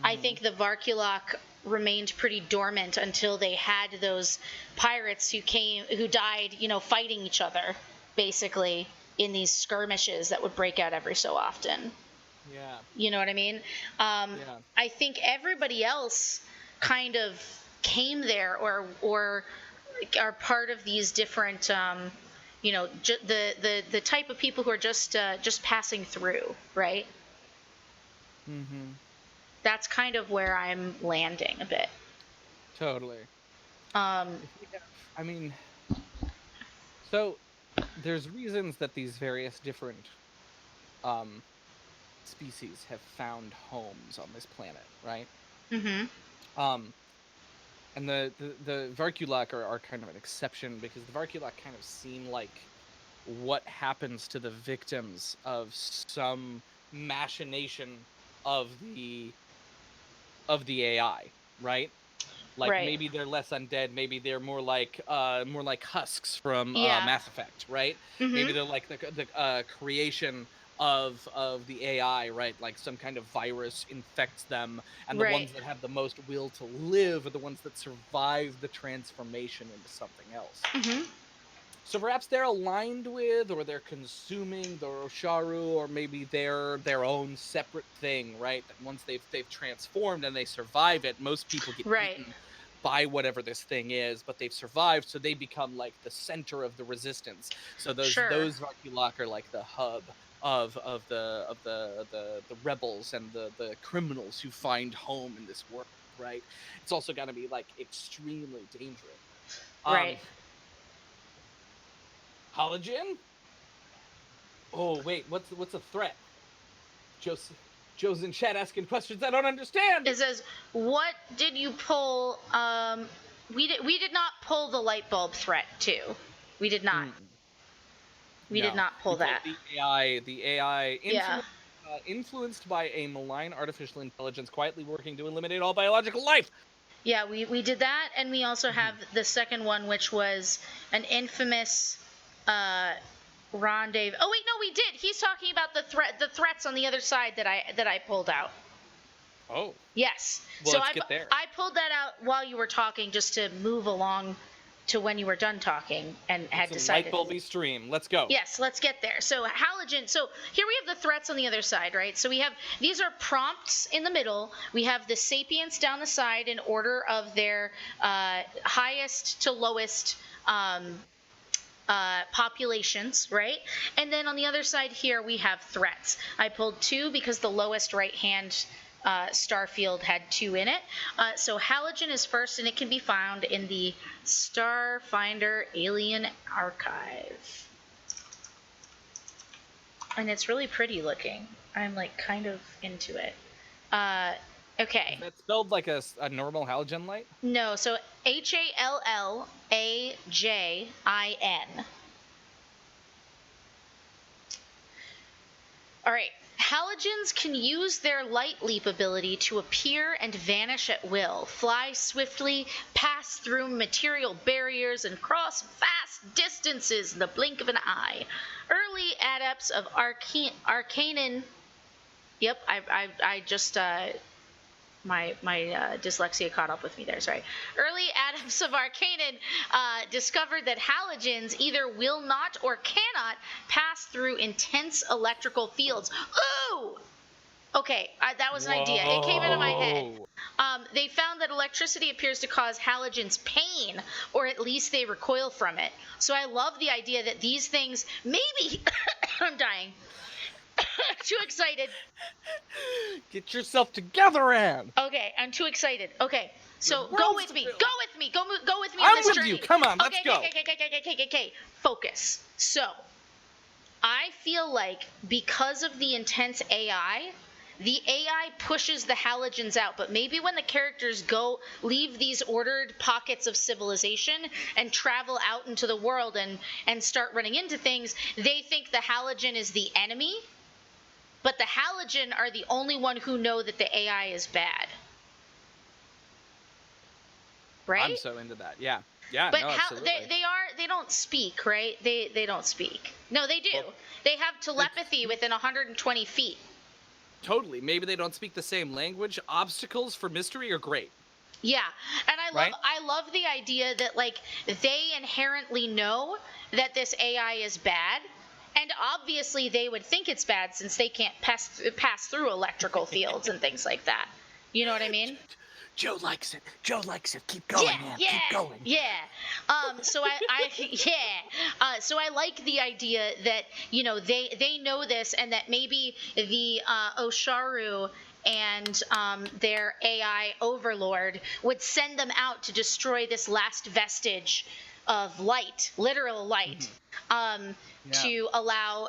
I think the Varkulok remained pretty dormant until they had those pirates who died, fighting each other, basically, in these skirmishes that would break out every so often. Yeah. You know what I mean? Yeah. I think everybody else kind of came there or are part of these different, the type of people who are just passing through, right? That's kind of where I'm landing a bit. Totally. I mean, so there's reasons that these various different species have found homes on this planet, right? And the Varkulok are kind of an exception, because the Varkulok kind of seem like what happens to the victims of some machination of the AI, right? Like, maybe they're less undead, maybe they're more like husks from Mass Effect, right? Maybe they're like the creation of the AI, right? Like some kind of virus infects them, and the ones that have the most will to live are the ones that survive the transformation into something else. So perhaps they're aligned with, or they're consuming the Rosharu, or maybe they're their own separate thing, right? That once they've transformed and they survive it, most people get eaten by whatever this thing is, but they've survived, so they become like the center of the resistance. So those Varkulok are like the hub of the rebels and the criminals who find home in this world. right? It's also got to be like extremely dangerous. Right. Halogen? Oh wait, what's a threat? Joe's in chat asking questions I don't understand. It says, "What did you pull?" We did not pull the light bulb threat too. We did not. We did not pull that. The AI Yeah. influenced by a malign artificial intelligence quietly working to eliminate all biological life. Yeah, we did that, and we also have the second one, which was an infamous rendezvous. Oh wait, no, we did. He's talking about the threats on the other side that I pulled out. Oh. Yes. Well, so let's get there. I pulled that out while you were talking, just to move along to when you were done talking and had decided. Light bulby stream. Let's go. Yes, let's get there. So halogen. So here we have the threats on the other side, right? So we have, these are prompts in the middle. We have the sapients down the side in order of their highest to lowest populations, right? And then on the other side here we have threats. I pulled 2 because the lowest right hand Starfield had 2 in it. So halogen is first, and it can be found in the Starfinder Alien Archive. And it's really pretty looking. I'm like kind of into it. Okay. Is that spelled like a normal halogen light? No, so Hallajin. All right. Halogens can use their light leap ability to appear and vanish at will, fly swiftly, pass through material barriers, and cross vast distances in the blink of an eye. Early adepts of Arcanan. Yep, I just my dyslexia caught up with me there. Sorry. Early adepts of Arcanan discovered that halogens either will not or cannot pass through intense electrical fields. Ooh! Okay, that was an idea. It came into my head. They found that electricity appears to cause halogens pain, or at least they recoil from it. So I love the idea that these things maybe... I'm dying. Too excited. Get yourself together, Anne. Okay, I'm too excited. Okay, so go with me. Go with me. Go with me on this with journey. You. Come on, let's go. Okay. Focus. So, I feel like because of the intense AI, the AI pushes the halogens out, but maybe when the characters leave these ordered pockets of civilization and travel out into the world and start running into things, they think the halogen is the enemy. But the halogen are the only one who know that the AI is bad. Right? I'm so into that. Yeah. Yeah, but no, absolutely. They don't speak, right? They don't speak. No, they do. Well, they have telepathy within 120 feet. Totally. Maybe they don't speak the same language. Obstacles for mystery are great. Yeah. And I love the idea that like they inherently know that this AI is bad. And obviously they would think it's bad since they can't pass through electrical fields and things like that. You know what I mean? Joe likes it. Keep going, man. Yeah, keep going. Yeah. So I like the idea that, you know, they know this, and that maybe the Osharu and their AI overlord would send them out to destroy this last vestige of light, literal light. To allow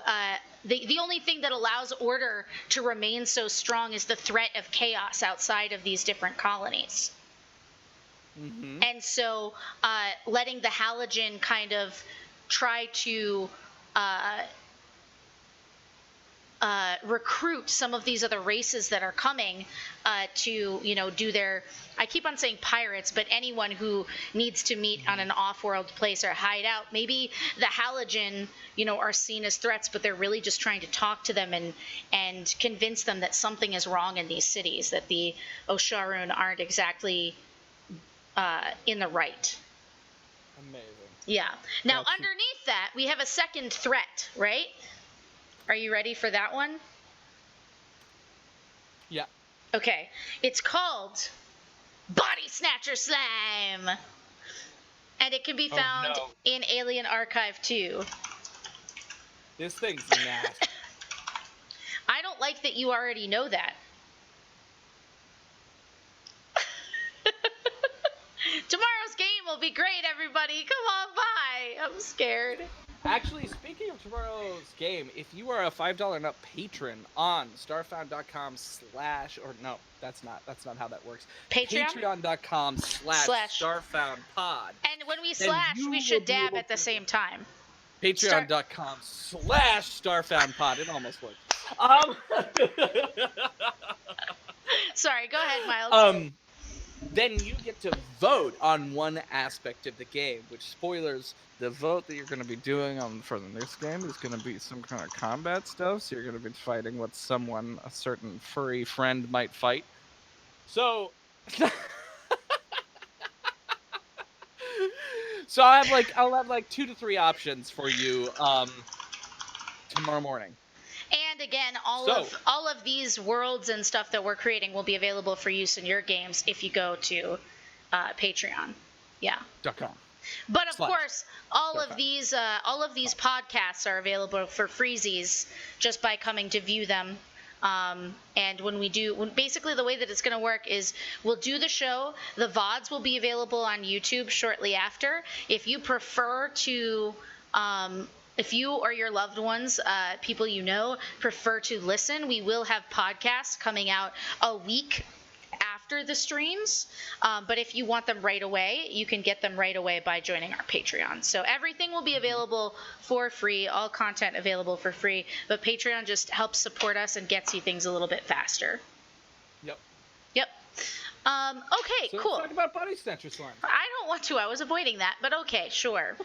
the only thing that allows order to remain so strong is the threat of chaos outside of these different colonies. And so letting the halogen kind of try to recruit some of these other races that are coming to, you know, do their, I keep on saying pirates, but anyone who needs to meet on an off-world place or hide out. Maybe the halogen, you know, are seen as threats, but they're really just trying to talk to them and convince them that something is wrong in these cities, that the Osharun aren't exactly in the right. Amazing. Yeah. Now, underneath that, we have a second threat, right? Are you ready for that one? Yeah. Okay. It's called Body Snatcher Slime. And it can be found in Alien Archive 2. This thing's nasty. I don't like that you already know that. be great, everybody. Come on by. I'm scared. Actually, speaking of tomorrow's game, if you are a $5 and up patron on starfound.com/ or no, that's not how that works. Patreon.com/starfoundpod. And when we slash, we should dab at the same time. Patreon.com/starfoundpod. It almost worked. Sorry, go ahead, Miles. Then you get to vote on one aspect of the game, which, spoilers, the vote that you're going to be doing for the next game is going to be some kind of combat stuff, so you're going to be fighting what a certain furry friend might fight. So... so I'll have 2 to 3 options for you tomorrow morning. And again, all of these worlds and stuff that we're creating will be available for use in your games if you go to Patreon. Yeah. .com. But of course, all of these podcasts are available for freezies just by coming to view them. And basically the way that it's going to work is we'll do the show. The VODs will be available on YouTube shortly after. If you prefer to, if you or your loved ones, people you know, prefer to listen, we will have podcasts coming out a week after the streams. But if you want them right away, you can get them right away by joining our Patreon. So everything will be available for free, all content available for free, but Patreon just helps support us and gets you things a little bit faster. Yep. Okay, so cool. Let's talk about body snatcher slime. I don't want to. I was avoiding that, but okay, sure.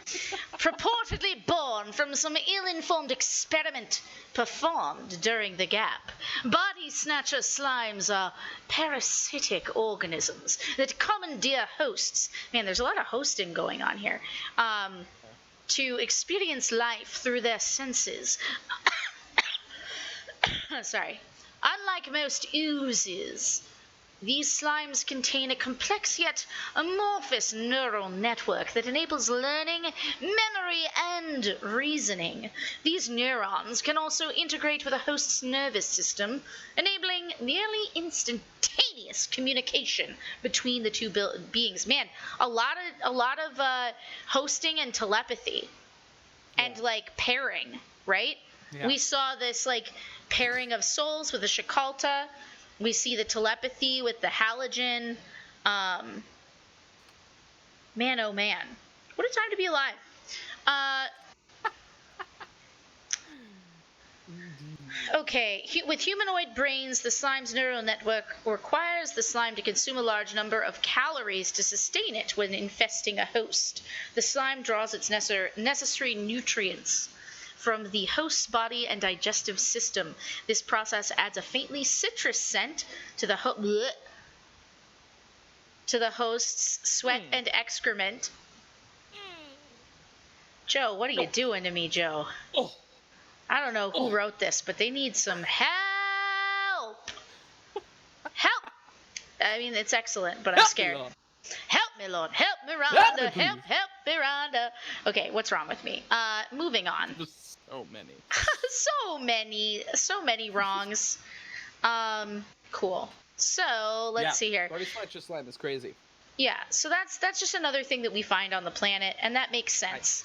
Purportedly born from some ill-informed experiment performed during the gap, body snatcher slimes are parasitic organisms that commandeer hosts. Man, there's a lot of hosting going on here. To experience life through their senses. Sorry. Unlike most oozes, these slimes contain a complex yet amorphous neural network that enables learning, memory, and reasoning. These neurons can also integrate with a host's nervous system, enabling nearly instantaneous communication between the two beings. Man, a lot of hosting and telepathy, and pairing, right? Yeah. We saw this pairing of souls with the Shakalta. We see the telepathy with the halogen. Man, oh man. What a time to be alive. Okay, with humanoid brains, the slime's neural network requires the slime to consume a large number of calories to sustain it when infesting a host. The slime draws its necessary nutrients from the host's body and digestive system. This process adds a faintly citrus scent to the host's sweat and excrement. Joe, what are you doing to me, Joe? Oh. I don't know who wrote this, but they need some help. Help! I mean, it's excellent, but I'm scared. Help me, Lord. Help me, Rhonda. Help me, Rhonda. Okay, what's wrong with me? Moving on. So many. so many wrongs. Cool. So, let's see here. Body snatcher slime is crazy. Yeah, so that's just another thing that we find on the planet, and that makes sense.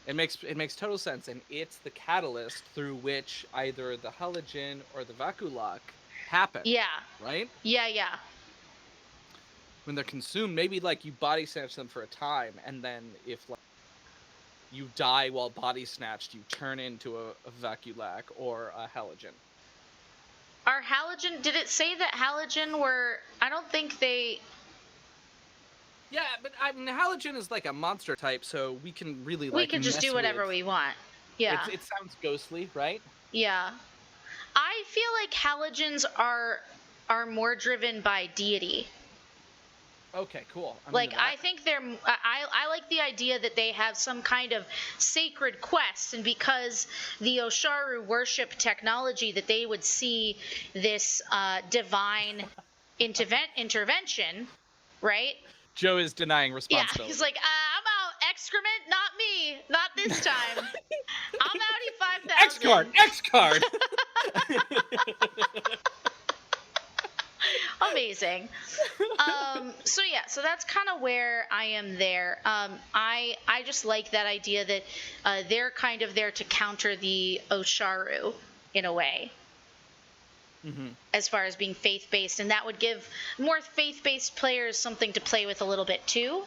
It makes total sense, and it's the catalyst through which either the halogen or the vakulak happen. Yeah. Right? Yeah. When they're consumed, maybe you body snatch them for a time, and then if you die while body snatched, you turn into a vakulak or a halogen. Are halogen? Did it say that halogen were? I don't think they. Yeah, but I mean, halogen is a monster type, so we can really we can just do whatever we want. Yeah. It sounds ghostly, right? Yeah. I feel like halogens are more driven by deity. Okay, cool. I think they're. I like the idea that they have some kind of sacred quest, and because the Osharu worship technology, that they would see this divine intervention, right? Joe is denying responsibility. Yeah, he's like, I'm out. Excrement, not me. Not this time. I'm outie 5,000. X card. Amazing. So yeah, so that's kind of where I am there. I just like that idea that they're kind of there to counter the Osharu in a way. As far as being faith-based, and that would give more faith-based players something to play with a little bit too.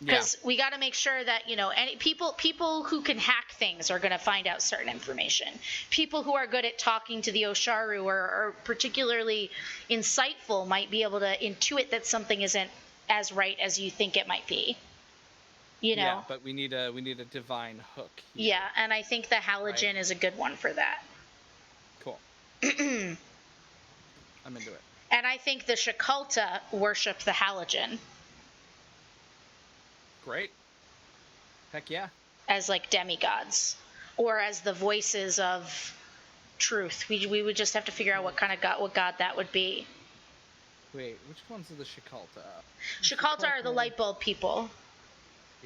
Because we got to make sure that any people who can hack things are going to find out certain information. People who are good at talking to the Osharu or are particularly insightful might be able to intuit that something isn't as right as you think it might be. Yeah, but we need a divine hook here. Yeah, and I think the halogen is a good one for that. Cool. I'm into it. And I think the Shakalta worship the halogen. Great. Heck yeah. As like demigods, or as the voices of truth. We would just have to figure out what god that would be. Wait, which ones are the Shakalta? Shakalta are the light bulb people.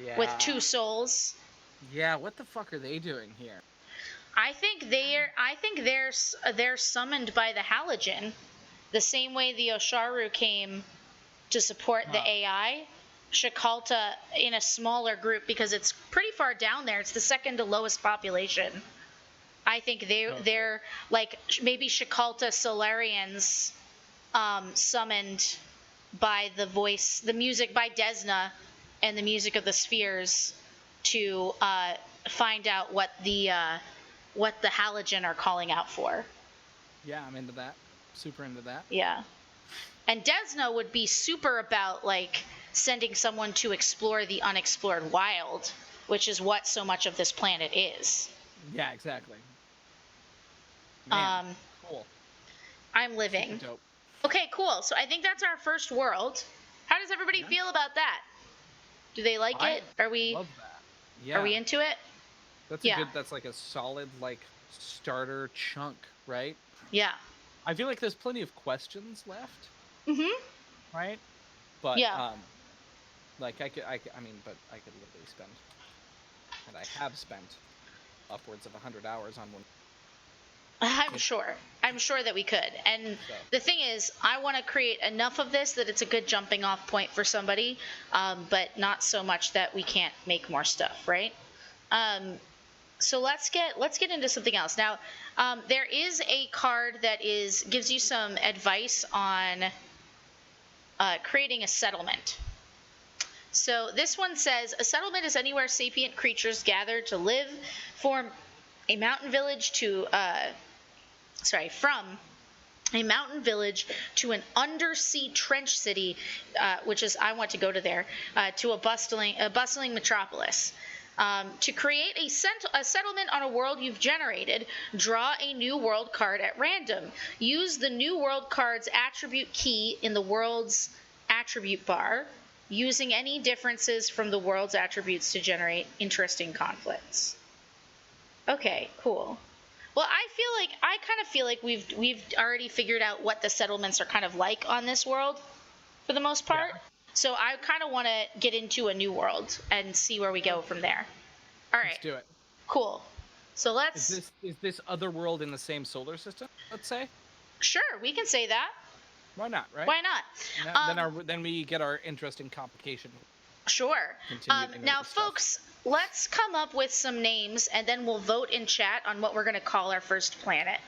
Yeah. With 2 souls. Yeah, what the fuck are they doing here? I think they're summoned by the halogen, the same way the Osharu came to support the AI. Shakalta in a smaller group, because it's pretty far down there. It's the second to lowest population. I think they're like maybe Shakalta Solarians summoned by the music by Desna and the music of the spheres to find out what the halogen are calling out for. Yeah, I'm into that. Super into that. Yeah. And Desna would be super about like sending someone to explore the unexplored wild, which is what so much of this planet is. Yeah, exactly. Man, cool. I'm living. Dope. Okay, cool. So I think that's our first world. How does everybody feel about that? Do they like it? Are we love that. Yeah. Are we into it? That's like a solid like starter chunk, right? Yeah. I feel like there's plenty of questions left. Right? But like I could literally spend, and I have spent upwards of 100 hours on one. I'm sure that we could. And the thing is, I want to create enough of this that it's a good jumping off point for somebody, but not so much that we can't make more stuff, right? So let's get into something else. Now, there is a card that gives you some advice on creating a settlement. So this one says, a settlement is anywhere sapient creatures gather to live, form a mountain village from a mountain village to an undersea trench city, which is, I want to go to there, to a bustling metropolis. To create a settlement on a world you've generated, draw a new world card at random. Use the new world card's attribute key in the world's attribute bar, using any differences from the world's attributes to generate interesting conflicts. Okay, cool. Well, I kind of feel like we've already figured out what the settlements are kind of like on this world, for the most part. Yeah. So I kind of want to get into a new world and see where we go from there. All right. Let's do it. Cool. So let's. Is this other world in the same solar system? Let's say. Sure, we can say that. Why not? Right. Why not? Then we get our interesting complication. Sure. Now, folks, let's come up with some names, and then we'll vote in chat on what we're going to call our first planet.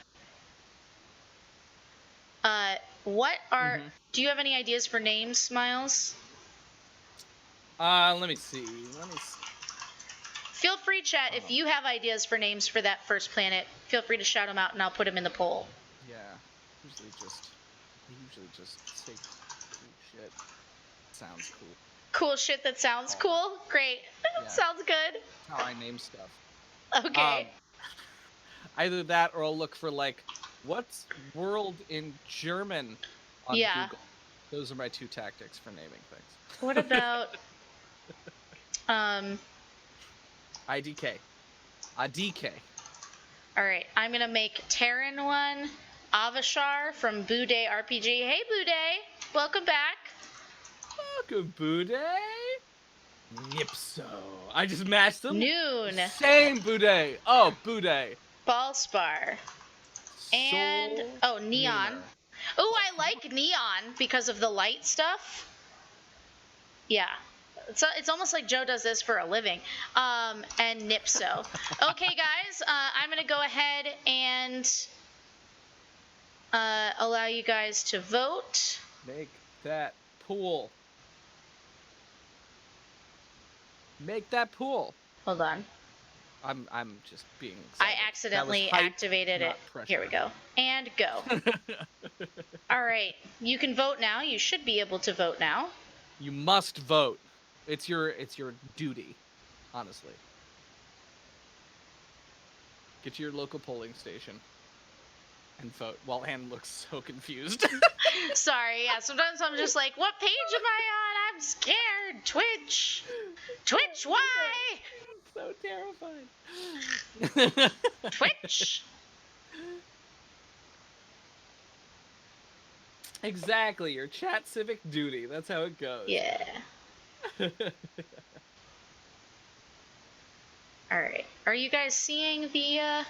Do you have any ideas for names, Miles? Let me see. Feel free, chat, if you have ideas for names for that first planet, feel free to shout them out, and I'll put them in the poll. Yeah, usually just say cool shit. Sounds cool. Cool shit that sounds cool? Great. Yeah. Sounds good. That's how I name stuff. Okay. Either that, or I'll look for, like, what's world in German on Google. Those are my 2 tactics for naming things. What about... IDK. ADK. Alright, I'm gonna make Terran one. Avashar from Bude RPG. Hey, Bude! Welcome back. Welcome, Bude. Nipso. I just matched them. Noon. Same Bude. Oh, Bude. Ballspar. And, Neon. Namer. Oh, I like neon because of the light stuff. Yeah. It's almost like Joe does this for a living. And Nipso. Okay, guys, I'm going to go ahead and allow you guys to vote. Make that pool. Make that pool. Hold on. I'm just being excited. I accidentally activated it. Pressure. Here we go. And go. All right. You can vote now. You should be able to vote now. You must vote. It's your duty, honestly. Get to your local polling station and vote. While Anne looks so confused. Sorry, yeah. Sometimes I'm just like, what page am I on? I'm scared. Twitch. Twitch, why? So terrified. Twitch. Exactly, your chat civic duty. That's how it goes. Yeah. All right. Are you guys seeing the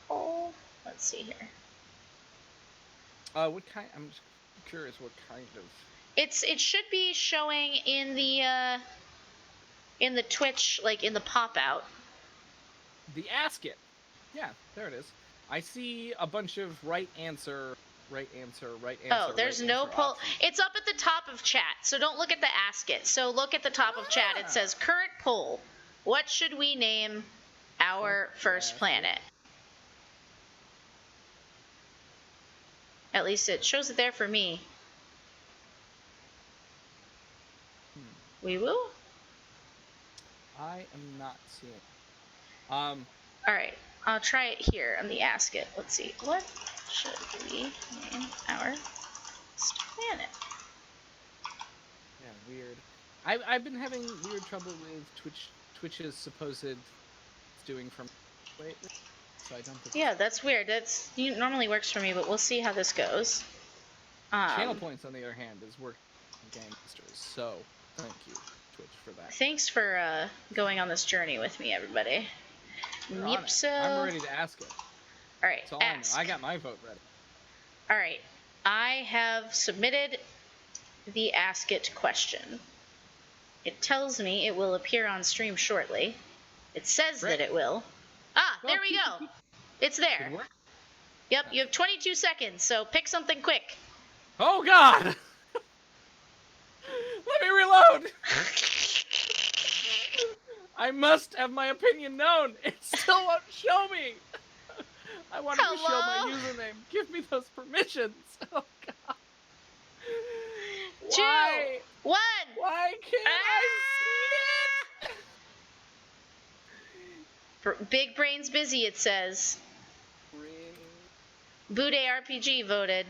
poll? Let's see here. What kind? I'm just curious. What kind of? It should be showing in the Twitch, like in the pop out. The Ask It. Yeah, there it is. I see a bunch of right answer. Oh, there's no poll. Options. It's up at the top of chat, so don't look at the Ask It. So look at the top of chat. It says current poll. What should we name our first planet? At least it shows it there for me. Wee woo? I am not seeing it. Alright, I'll try it here on the Ask It. Let's see. What should we name our first planet? Yeah, weird. I've been having weird trouble with Twitch's supposed doing from lately, so I don't think. Yeah, that's weird. It normally works for me, but we'll see how this goes. Channel points, on the other hand, is working gangsters. So thank you, Twitch, for that. Thanks for going on this journey with me, everybody. Nipso. I'm ready to ask it. All right, I got my vote ready. All right, I have submitted the Ask It question. It tells me it will appear on stream shortly. It says that it will. Ah, there we go. It's there. Yep, you have 22 seconds, so pick something quick. Oh, God! Let me reload! I must have my opinion known. It still won't show me. I wanted to show my username. Give me those permissions. Oh, God. 2, 1. Why can't I see it? Big Brain's busy, it says. Bude RPG voted.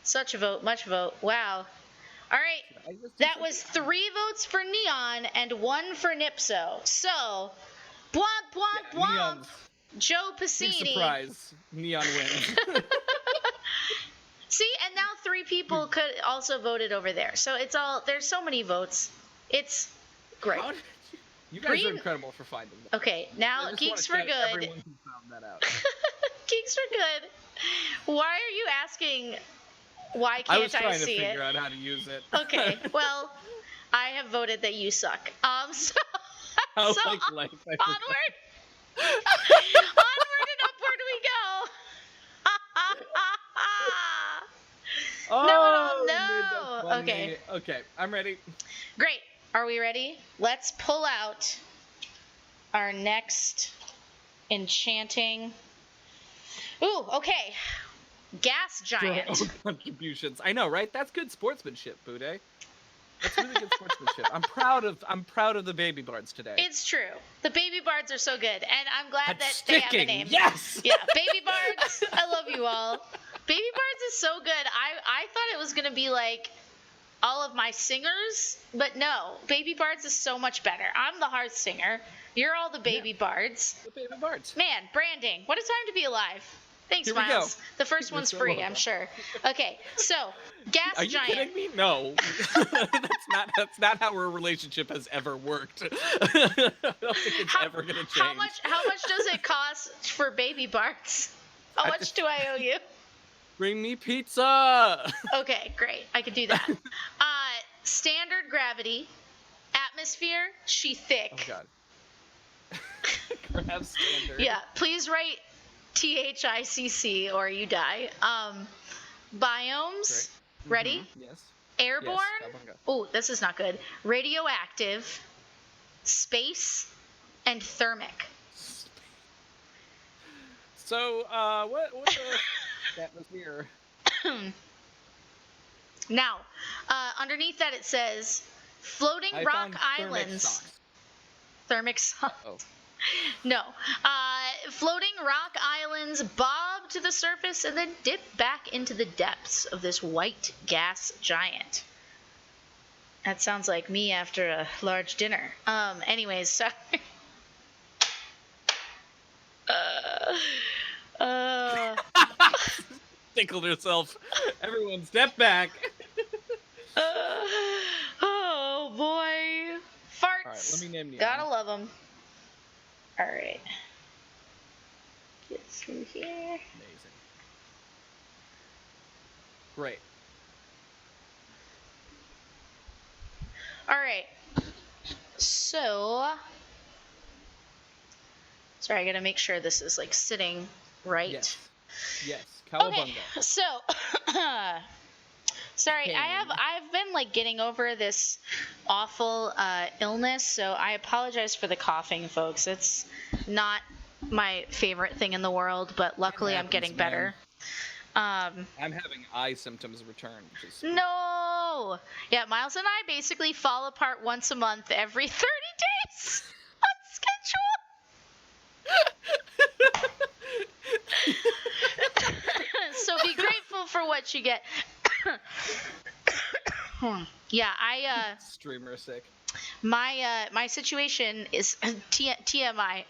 Such a vote, much vote. Wow. All right. That was 3 votes for Neon and 1 for Nipso. So, bwomp, bwomp, bwomp. Joe Piscini. Big surprise. Neon wins. See, and now 3 people could also voted over there. So it's all, there's so many votes. It's great. You guys are incredible for finding that. Okay, now Geeks for Good. Everyone who found that out. Geeks for Good. Why are you asking? Why can't I see it? I was trying to figure out how to use it. Okay, well, I have voted that you suck. So onward. Onward and upward we go. Oh, no. Okay. Okay, I'm ready. Great. Are we ready? Let's pull out our next enchanting. Ooh, okay. Gas giant. Contributions. I know, right? That's good sportsmanship, Bude. That's really good sportsmanship. I'm proud of the baby bards today. It's true. The baby bards are so good, and I'm glad that they have a name. Yes. Yeah, baby bards. I love you all. Baby bards is so good. I thought it was gonna be like all of my singers, but no. Baby bards is so much better. I'm the hearth singer. You're all the baby bards. The baby bards. Man, branding. What a time to be alive. Thanks, Here Miles. The first one's free, I'm sure. Okay, so gas Are you giant. kidding me? No, that's not how our relationship has ever worked. I don't think it's ever gonna change. How much does it cost for baby bards? How much do I owe you? Bring me pizza! Okay, great. I could do that. Standard gravity. Atmosphere, she thick. Oh, God. Grab standard. Yeah, please write THICC or you die. Biomes, ready? Yes. Airborne. Yes, oh, this is not good. Radioactive, space, and thermic. So, what the atmosphere? Now, underneath that it says floating rock islands. Thermic socks. Oh. No. Floating rock islands bob to the surface and then dip back into the depths of this white gas giant. That sounds like me after a large dinner. Anyways, sorry. Tickled herself. Everyone step back. Oh boy. Farts. Alright, let me name you. Gotta love them. Alright. Get through here. Amazing. Great. Alright. So. Sorry, I gotta make sure this is like sitting right. Yes. Cowabunga. Okay, so. Sorry, I've been like getting over this awful illness, so I apologize for the coughing, folks. It's not my favorite thing in the world, but luckily I'm getting better. I'm having eye symptoms return. No! Yeah, Miles and I basically fall apart once a month every 30 days on schedule. So be grateful for what you get. Yeah, streamer sick. My situation is TMI.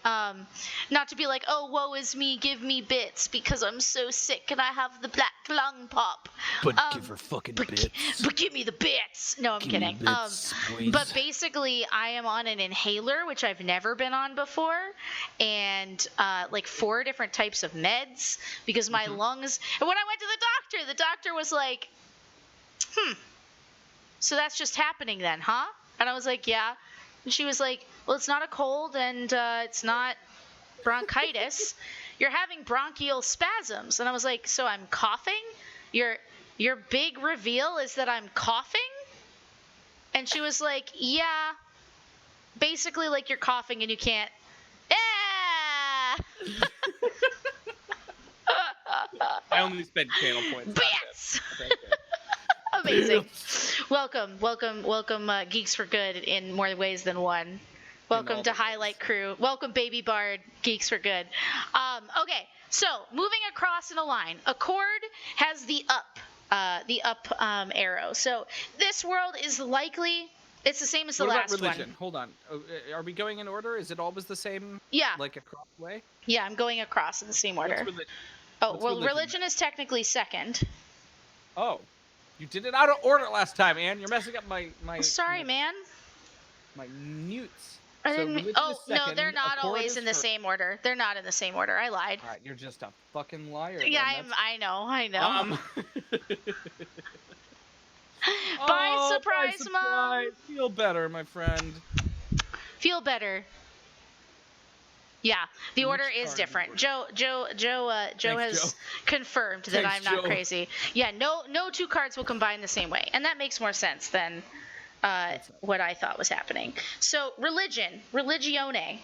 Not to be like, oh, woe is me, give me bits because I'm so sick and I have the black lung pop. But give her fucking bits. But give me the bits. No, I'm kidding. But basically, I am on an inhaler, which I've never been on before, and like 4 different types of meds because my lungs. And when I went to the doctor was like, so that's just happening then, huh? And I was like, yeah. And she was like, well, it's not a cold and it's not bronchitis. You're having bronchial spasms. And I was like, so I'm coughing? Your big reveal is that I'm coughing? And she was like, yeah. Basically like you're coughing and you can't. I only spent channel points. Bits! Amazing. Welcome, Geeks for Good in more ways than one. Welcome to Highlight Crew. Welcome, Baby Bard, Geeks for Good. Okay, so moving across in a line, Accord has the up arrow. So this world is likely it's the same as the last religion? one. Hold on. Are we going in order? Is it always the same? Yeah. Like across way? Yeah, I'm going across in the same order. What's religion? Oh, well, religion is technically second. Oh. You did it out of order last time, Ann. You're messing up my Sorry, man. My newts. I didn't no, they're not always in the same order. They're not in the same order. I lied. All right, you're just a fucking liar. Yeah, I know. Bye, surprise, Mom. Feel better, my friend. Feel better. Yeah, the order is different. Joe has confirmed that I'm not crazy. Yeah, no 2 cards will combine the same way, and that makes more sense than what I thought was happening. So religione.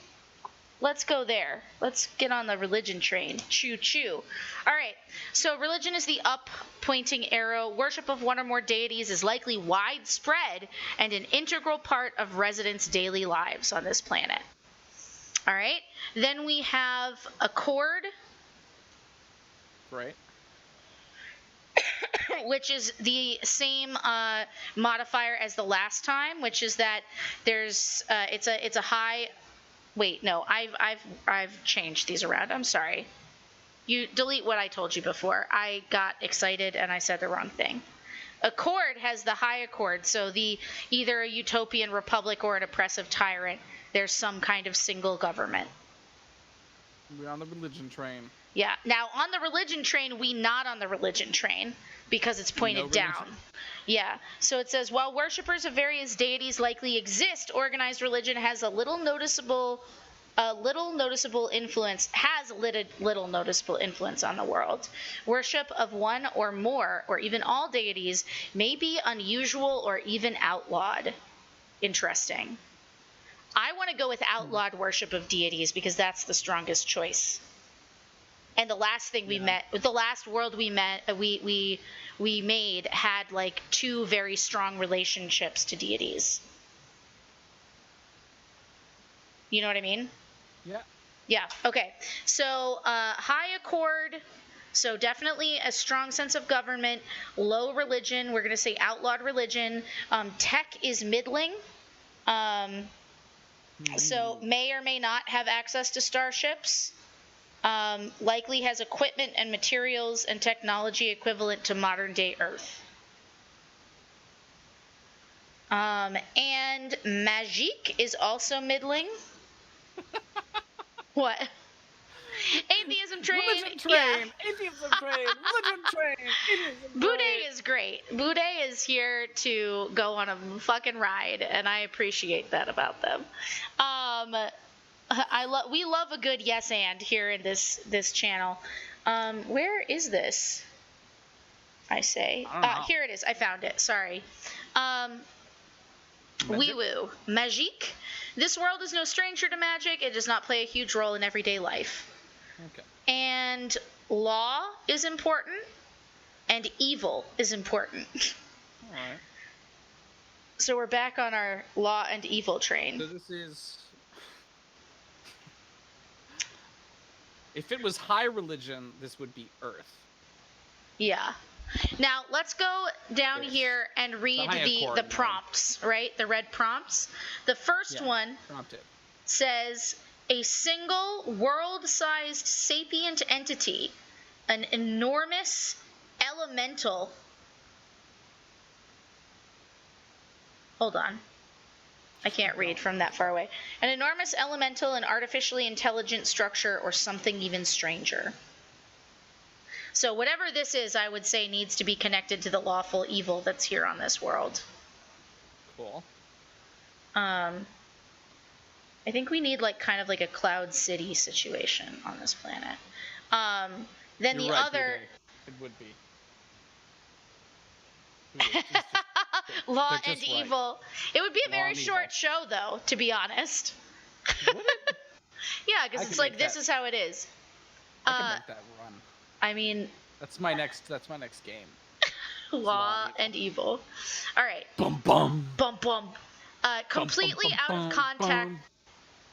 Let's go there. Let's get on the religion train. Choo choo. All right. So religion is the up pointing arrow. Worship of one or more deities is likely widespread and an integral part of residents' daily lives on this planet. All right. Then we have Accord. Right. Which is the same modifier as the last time, which is that there's it's a high. Wait, no, I've changed these around. I'm sorry. You delete what I told you before. I got excited and I said the wrong thing. Accord has the high accord, so either a utopian republic or an oppressive tyrant. There's some kind of single government. We're on the religion train. Yeah. Now, on the religion train, we not on the religion train because it's pointed down. Yeah. So it says, while worshippers of various deities likely exist, organized religion has little noticeable influence on the world. Worship of one or more, or even all deities may be unusual or even outlawed. Interesting. I want to go with outlawed worship of deities because that's the strongest choice. And the last thing the last world we made had like 2 very strong relationships to deities. You know what I mean? Yeah. Yeah. Okay. So high accord. So definitely a strong sense of government. Low religion. We're going to say outlawed religion. Tech is middling. So may or may not have access to starships. Likely has equipment and materials and technology equivalent to modern day Earth. And magique is also middling. What? Atheism train. Religion train. Yeah. Atheism train. Religion train. Atheism train. Boudet is great. Boudet is here to go on a fucking ride, and I appreciate that about them. We love a good yes and here in this channel. Where is this? I say. Here it is. I found it. Sorry. Wee woo. Magique. This world is no stranger to magic. It does not play a huge role in everyday life. Okay. And law is important, and evil is important. All right. So we're back on our law and evil train. So this is... If it was high religion, this would be Earth. Yeah. Now, let's go down here and read the prompts, right? The red prompts. The first one says, a single world-sized sapient entity, an enormous elemental... Hold on. I can't read from that far away. An enormous elemental, an artificially intelligent structure, or something even stranger. So whatever this is, I would say needs to be connected to the lawful evil that's here on this world. Cool. I think we need kind of like a Cloud City situation on this planet. Then You're the right, other... It would be. Law and evil. It would be a very short show, though, to be honest. Would it? Yeah, because it's like, this is how it is. I can make that run. I mean... That's my next game. Law and evil. All right. Bum bum. Bum bum. Completely out of contact.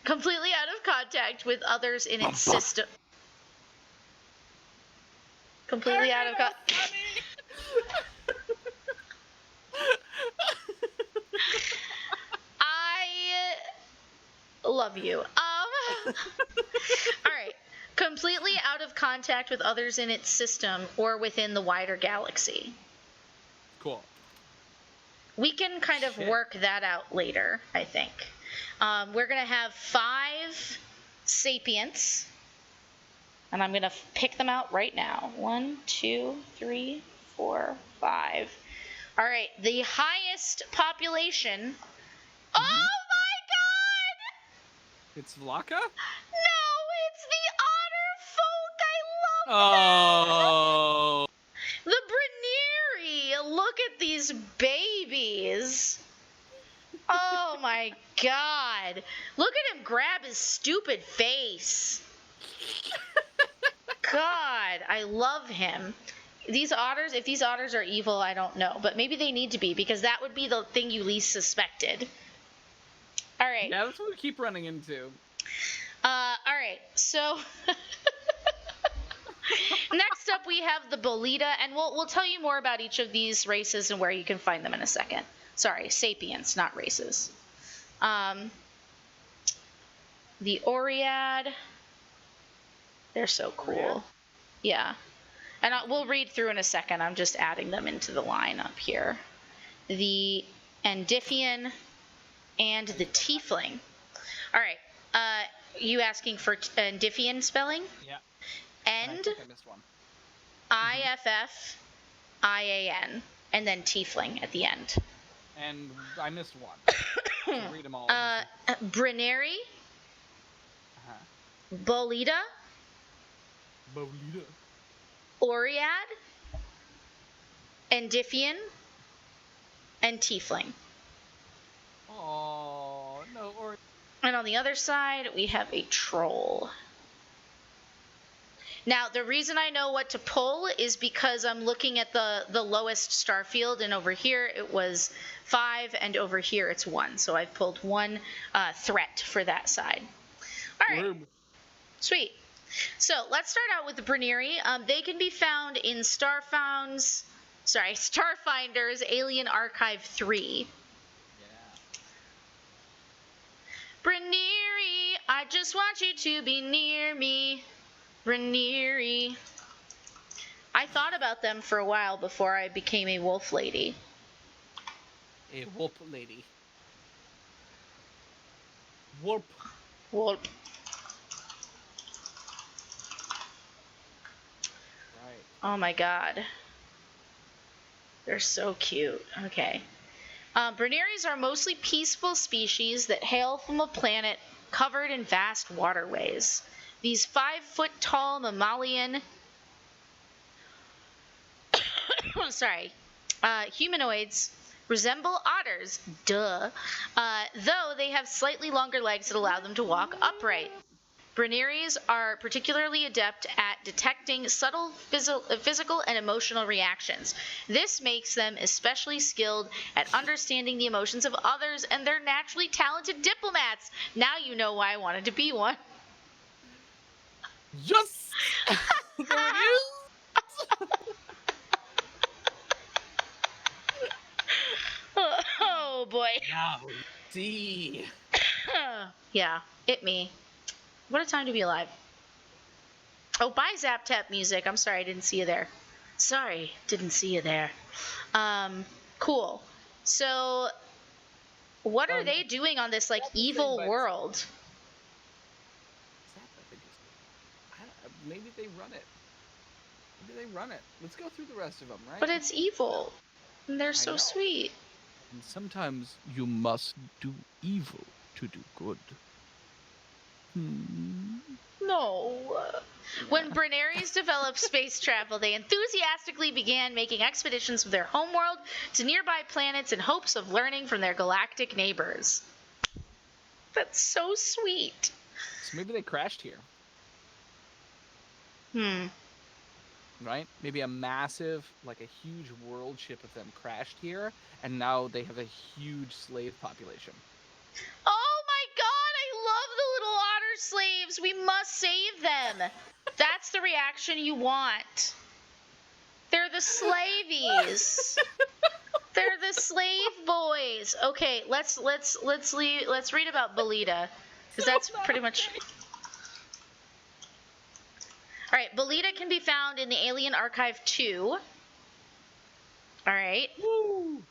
Completely out of contact with others in its system. Completely out of contact. I love you. All right. Completely out of contact with others in its system or within the wider galaxy. Cool. We can kind of work that out later, I think. We're going to have 5 sapients. And I'm going to pick them out right now. 1, 2, 3, 4, 5. All right. The highest population... Oh my god! It's Vlaka? No, it's the otter folk. I love them. The Brinieri. Look at these babies. Oh my god. Look at him grab his stupid face. God, I love him. These otters, if these otters are evil, I don't know. But maybe they need to be, because that would be the thing you least suspected. All right. Yeah, that's what we keep running into. All right, so... Next up, we have the Bolida, and we'll tell you more about each of these races and where you can find them in a second. Sorry, sapients, not races. The Oriad. They're so cool. Yeah. And we'll read through in a second. I'm just adding them into the line up here. The Andifian and the Tiefling. All right. You asking for Andifian spelling? Yeah. End, I think I missed one. IFFIAN, and then tiefling at the end. And I missed one. So read them all. Brineri, Bolida, Oriad, Endifian, and tiefling. Oh, no. And on the other side, we have a troll. Now, the reason I know what to pull is because I'm looking at the lowest star field, and over here it was 5, and over here it's 1. So I've pulled 1 threat for that side. All right. Sweet. So let's start out with the Brineri. They can be found in Starfinder's Alien Archive 3. Brineri, I just want you to be near me. Brineri. I thought about them for a while before I became a wolf lady. A wolf lady. Wolf. Wolf. Right. Oh my god. They're so cute. Okay. Brineries are mostly peaceful species that hail from a planet covered in vast waterways. These 5-foot-tall mammalian humanoids resemble otters, though they have slightly longer legs that allow them to walk upright. Brineries are particularly adept at detecting subtle physical and emotional reactions. This makes them especially skilled at understanding the emotions of others, and they're naturally talented diplomats. Now you know why I wanted to be one. Yes! There it is! Oh boy. Now, see. Yeah, it me. What a time to be alive. Oh, bye Zap Tap Music. I'm sorry, I didn't see you there. Sorry, didn't see you there. Cool. So, what are they doing on this, like, evil world? Maybe they run it. Let's go through the rest of them, right? But it's evil. And they're so sweet. And sometimes you must do evil to do good. No. When Brineries developed space travel, they enthusiastically began making expeditions from their homeworld to nearby planets in hopes of learning from their galactic neighbors. That's so sweet. So maybe they crashed here. Right? Maybe a massive, like a huge world ship of them crashed here, and now they have a huge slave population. Oh my god, I love the little otter slaves. We must save them. That's the reaction you want. They're the slavies. They're the slave boys. Okay, let's read about Bolida, because that's pretty much. All right, Bolida can be found in the Alien Archive 2. All right. Woo!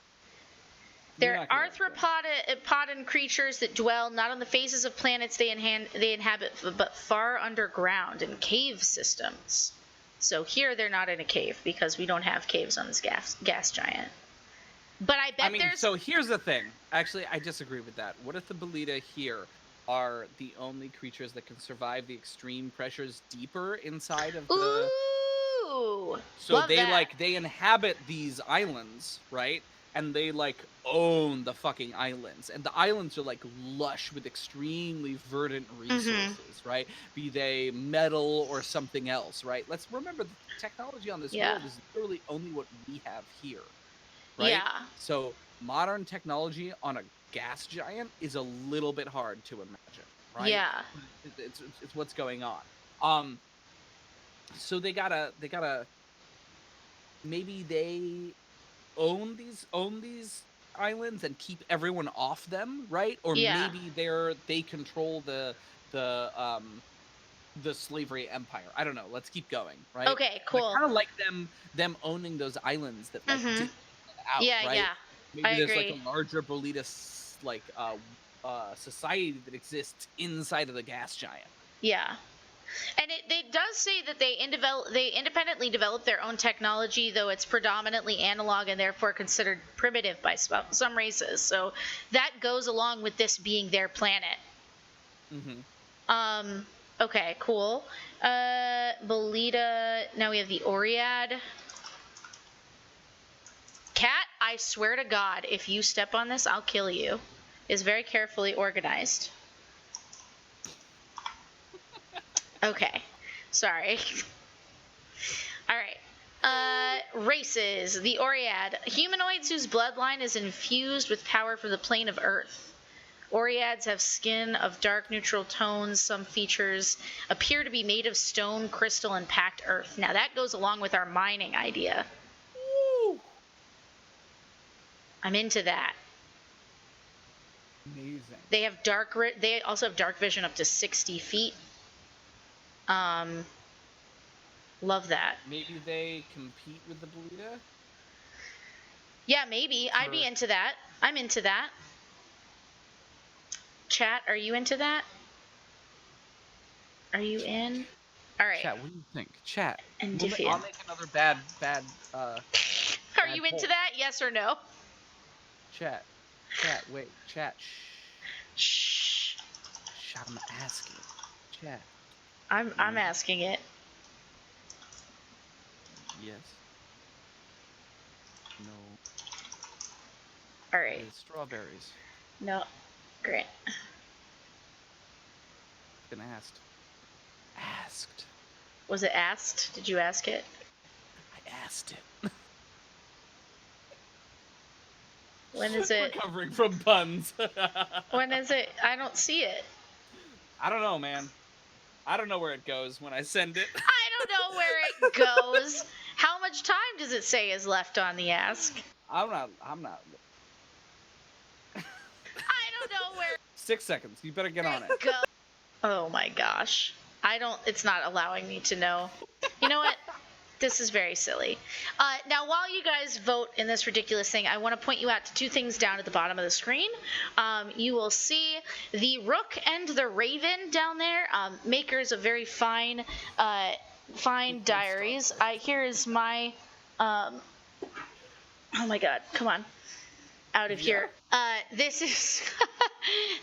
They're arthropodan creatures that dwell not on the faces of planets they inhabit, but far underground in cave systems. So here they're not in a cave because we don't have caves on this gas giant. But I bet there's... So here's the thing. Actually, I disagree with that. What if the Bolida here are the only creatures that can survive the extreme pressures deeper inside of the... Ooh! So they inhabit these islands, right? And they own the fucking islands, and the islands are lush with extremely verdant resources, right? Be they metal or something else, right? Let's remember the technology on this world is literally only what we have here, right? Yeah. So modern technology on a gas giant is a little bit hard to imagine, right? Yeah. It's what's going on. So they gotta maybe they own these islands and keep everyone off them, right? Or maybe they control the slavery empire. I don't know. Let's keep going, right? Okay, cool. I kind of like them owning those islands that didn't get out, right? Yeah. Maybe there's agree. a larger Bolida society that exists inside of the gas giant. Yeah. And it does say that they independently develop their own technology, though it's predominantly analog and therefore considered primitive by some races. So that goes along with this being their planet. Mm-hmm. Okay, cool. Bolita. Now we have the Oread. Cat, I swear to God, if you step on this, I'll kill you. Is very carefully organized. Okay. Sorry. Alright. Races. The Oread. Humanoids whose bloodline is infused with power from the plane of Earth. Oreads have skin of dark neutral tones. Some features appear to be made of stone, crystal, and packed earth. Now that goes along with our mining idea. Woo! I'm into that. Amazing. They also have dark vision up to 60 feet. Love that. Maybe they compete with the Bolita? Yeah, maybe. I'd be into that. I'm into that. Chat, are you into that? Are you in? All right. Chat, what do you think? Chat. And I'll make another bad. Are you into that? Yes or no? Chat. Wait. Chat. Shh. I'm asking. Chat. I'm asking it. Yes. No. All right. Strawberries. No. Great. Been asked. Was it asked? Did you ask it? I asked it. When is it? Recovering from puns. When is it? I don't see it. I don't know, man. I don't know where it goes when I send it. I don't know where it goes. How much time does it say is left on the ask? I'm not. I don't know where. 6 seconds. You better get on it. Go. Oh my gosh. It's not allowing me to know. You know what? This is very silly. Now, while you guys vote in this ridiculous thing, I want to point you out to two things down at the bottom of the screen. You will see the Rook and the Raven down there, makers of very fine diaries. Here is my... oh my god, come on. Out of here. This is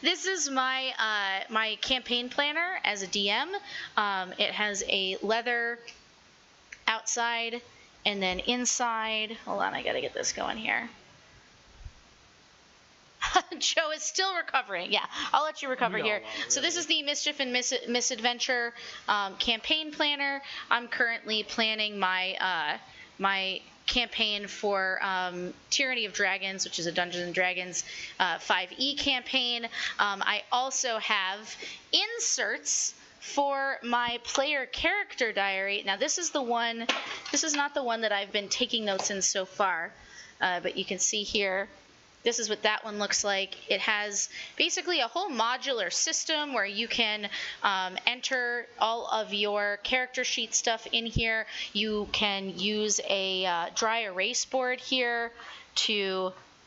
this is my campaign planner as a DM. It has a leather outside and then inside. Hold on, I gotta get this going here. Joe is still recovering. Yeah, I'll let you recover here. So this is the Mischief and Misadventure campaign planner. I'm currently planning my my campaign for Tyranny of Dragons, which is a Dungeons and Dragons 5e campaign. I also have inserts for my player character diary. Now this is not the one that I've been taking notes in so far, but you can see here, this is what that one looks like. It has basically a whole modular system where you can enter all of your character sheet stuff in here. You can use a dry erase board here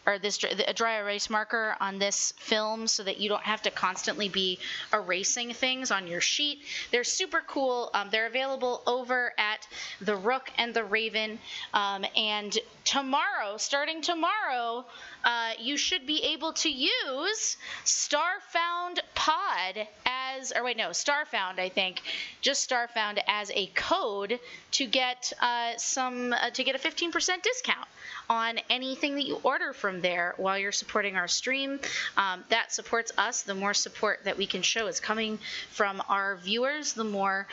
a dry erase marker on this film so that you don't have to constantly be erasing things on your sheet. They're super cool. They're available over at the Rook and the Raven. And starting tomorrow, you should be able to use Starfound Starfound, I think, just Starfound as a code to get a 15% discount on anything that you order from there while you're supporting our stream. That supports us. The more support that we can show is coming from our viewers, the more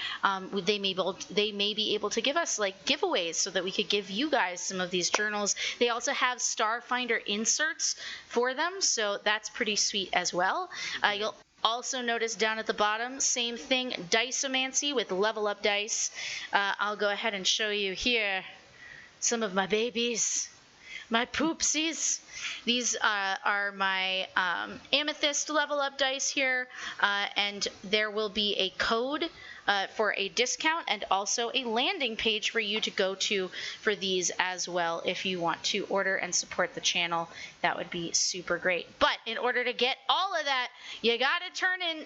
they may be able to give us like giveaways so that we could give you guys some of these journals. They also have Starfinder inserts for them, so that's pretty sweet as well. You'll also notice down at the bottom, same thing, Diceomancy with level up dice. I'll go ahead and show you here some of my babies. My poopsies. These are my amethyst level up dice here, and there will be a code for a discount, and also a landing page for you to go to for these as well if you want to order and support the channel. That would be super great. But in order to get all of that, you gotta tune in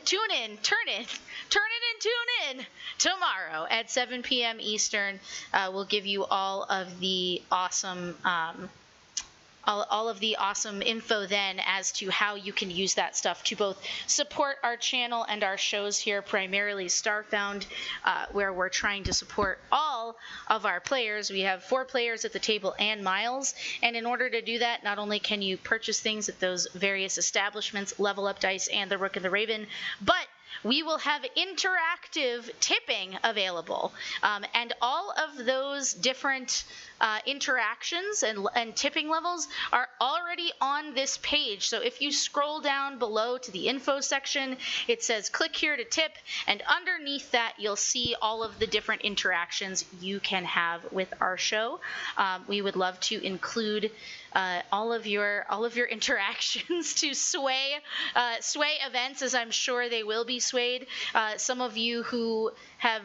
tomorrow at 7 p.m. Eastern. We'll give you all of the awesome info then as to how you can use that stuff to both support our channel and our shows here, primarily Starfound, where we're trying to support all of our players. We have 4 players at the table and Miles, and in order to do that, not only can you purchase things at those various establishments, Level Up Dice and the Rook and the Raven, but we will have interactive tipping available. And all of those different interactions and tipping levels are already on this page. So if you scroll down below to the info section, it says click here to tip, and underneath that you'll see all of the different interactions you can have with our show. We would love to include all of your interactions to sway events, as I'm sure they will be swayed. Some of you who have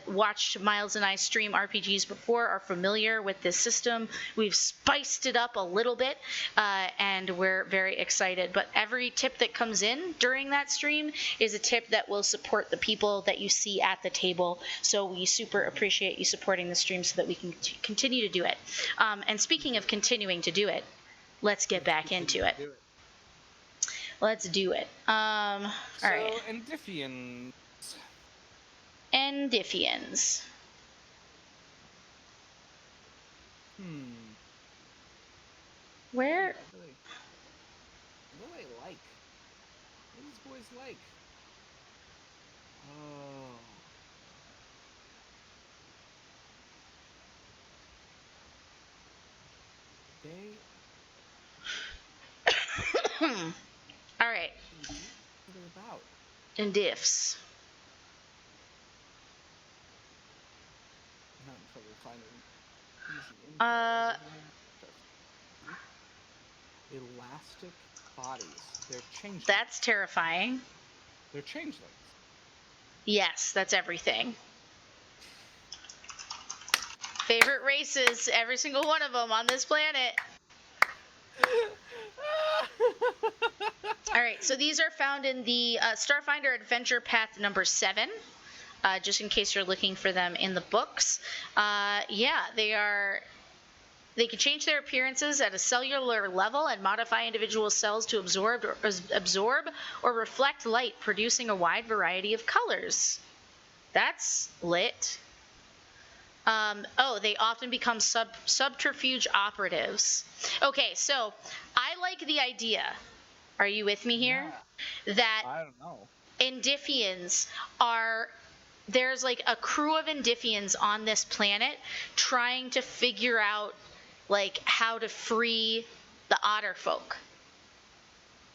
watched Miles and I stream RPGs before are familiar with this system. We've spiced it up a little bit, and we're very excited. But every tip that comes in during that stream is a tip that will support the people that you see at the table. So we super appreciate you supporting the stream so that we can continue to do it. And speaking of continuing to do it, let's get back into it. Let's do it. All right. Endiphians. Where? What do I like? What do these boys like? Oh. All right. What are they about? Endifs. I'm not in trouble finding elastic bodies. They're changelings. That's terrifying. They're changelings. Yes, that's everything. Favorite races, every single one of them on this planet. All right, so these are found in the Starfinder Adventure Path number 7, just in case you're looking for them in the books. Yeah, they can change their appearances at a cellular level and modify individual cells to absorb or reflect light, producing a wide variety of colors. That's lit. They often become subterfuge operatives. Okay, so I like the idea. Are you with me here? Yeah. That I don't know. Endiphians there's like a crew of Endiphians on this planet trying to figure out like how to free the otter folk.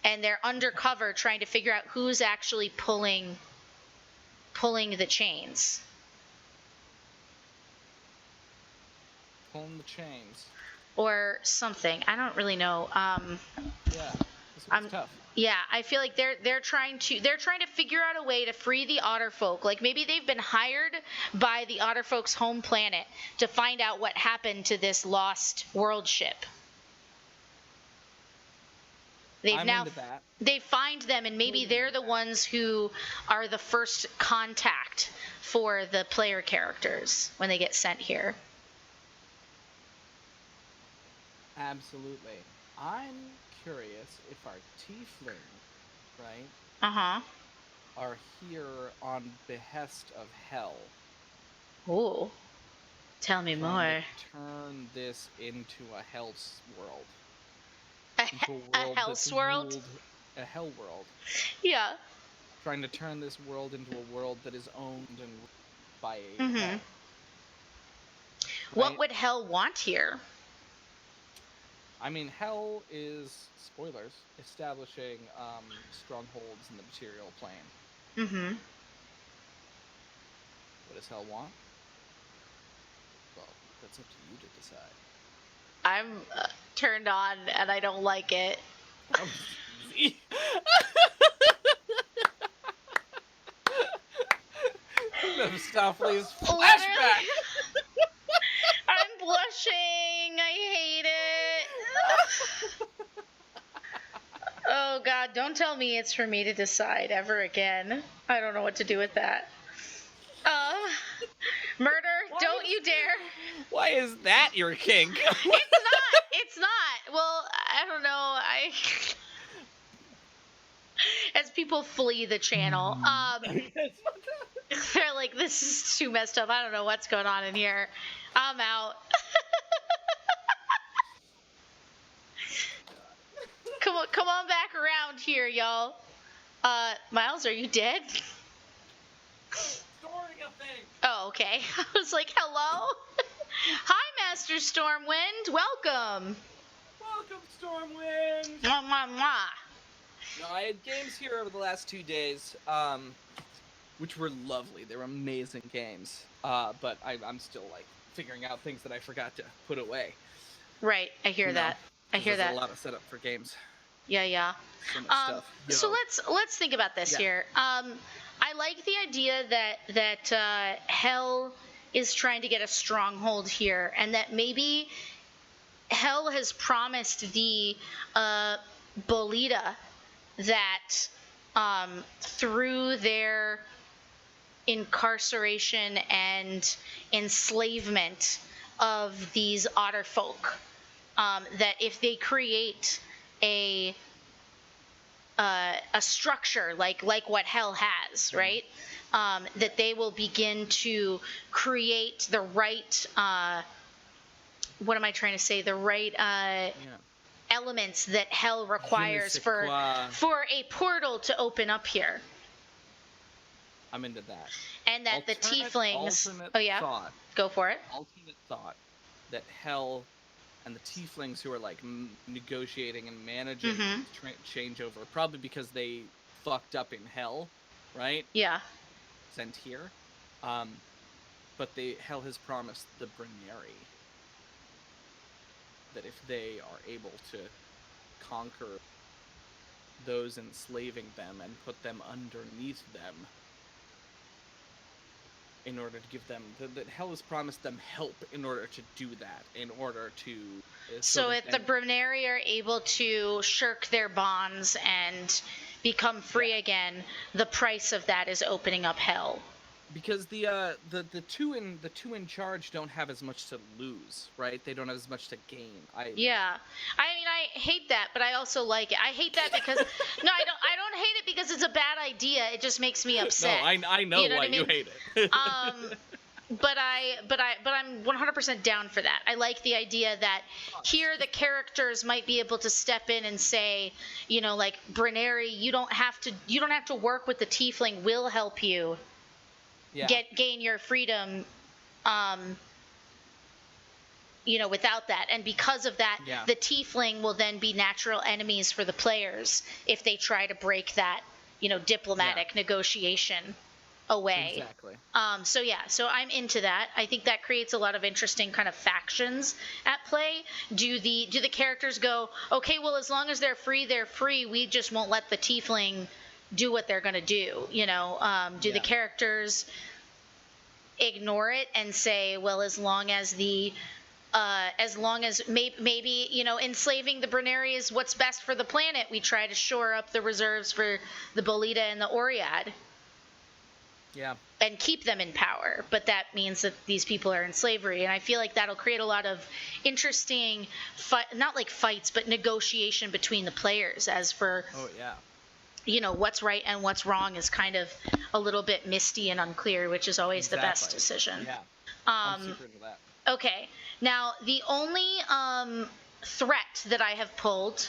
And they're undercover trying to figure out who's actually pulling the chains. Pulling the chains. Or something. I don't really know. Yeah, this one's tough. Yeah, I feel like they're trying to figure out a way to free the otter folk. Like maybe they've been hired by the otter folk's home planet to find out what happened to this lost world ship. They find them, and maybe they're the ones who are the first contact for the player characters when they get sent here. Absolutely. I'm curious if our tieflings, right? Are here on behest of hell. Ooh. Tell me more. Turn this into a hell world. A hell world? A hell world. Yeah. Trying to turn this world into a world that is owned and by hell. Right? What would hell want here? I mean, hell is, spoilers, establishing strongholds in the material plane. What does hell want? Well, that's up to you to decide. I'm turned on, and I don't like it. stuff, please. Literally. Flashback. I'm blushing. I hate it. Oh God, don't tell me it's for me to decide ever again. I don't know what to do with that. Murder, don't you dare. Why is that your kink? It's not. Well, I don't know. As people flee the channel, they're like, this is too messed up. I don't know what's going on in here. I'm out. Come on back around here, y'all. Miles, are you dead? Storing a thing. Oh, okay. I was like, hello? Hi, Master Stormwind. Welcome. Welcome, Stormwind. Mwah, mwah, mwah. No, I had games here over the last 2 days, which were lovely. They were amazing games. But I'm still, like, figuring out things that I forgot to put away. Right, I hear that. I hear that. There's a lot of setup for games. Yeah. So much stuff. So let's think about this here. I like the idea that Hell is trying to get a stronghold here, and that maybe Hell has promised the Bolida that through their incarceration and enslavement of these otter folk, that if they create a structure like what Hell has, right? That they will begin to create the right, what am I trying to say? The right elements that Hell requires for a portal to open up here. I'm into that. And that the tieflings. Oh yeah. Go for it. Ultimate thought that Hell and the tieflings who are like negotiating and managing changeover, probably because they fucked up in Hell, right? Yeah. Sent here, but Hell has promised the Brenneri that if they are able to conquer those enslaving them and put them underneath them, in order to give them that Hell has promised them help in order to do that, in order to so if the Brenneri are able to shirk their bonds and become free again, the price of that is opening up Hell. Because the two in charge don't have as much to lose, right? They don't have as much to gain. Yeah, I mean, I hate that, but I also like it. I hate that because no, I don't hate it because it's a bad idea. It just makes me upset. No, I know you know why I mean? You hate it. But I'm 100% down for that. I like the idea that here the characters might be able to step in and say, you know, like Brenneri, you don't have to work with the tiefling. We'll help you. Yeah. Gain your freedom, you know, without that. And because of that, the tiefling will then be natural enemies for the players if they try to break that, you know, diplomatic negotiation away. Exactly. So I'm into that. I think that creates a lot of interesting kind of factions at play. Do the characters go, okay, well, as long as they're free, we just won't let the tiefling do what they're going to do, you know? Do the characters ignore it and say, well, as long as maybe, you know, enslaving the Brenneri is what's best for the planet, we try to shore up the reserves for the Bolida and the Oriad. Yeah. And keep them in power, but that means that these people are in slavery, and I feel like that'll create a lot of interesting, not like fights, but negotiation between the players. As for, you know, what's right and what's wrong is kind of a little bit misty and unclear, which is always the best decision. Yeah. I'm super into that. Okay, now the only threat that I have pulled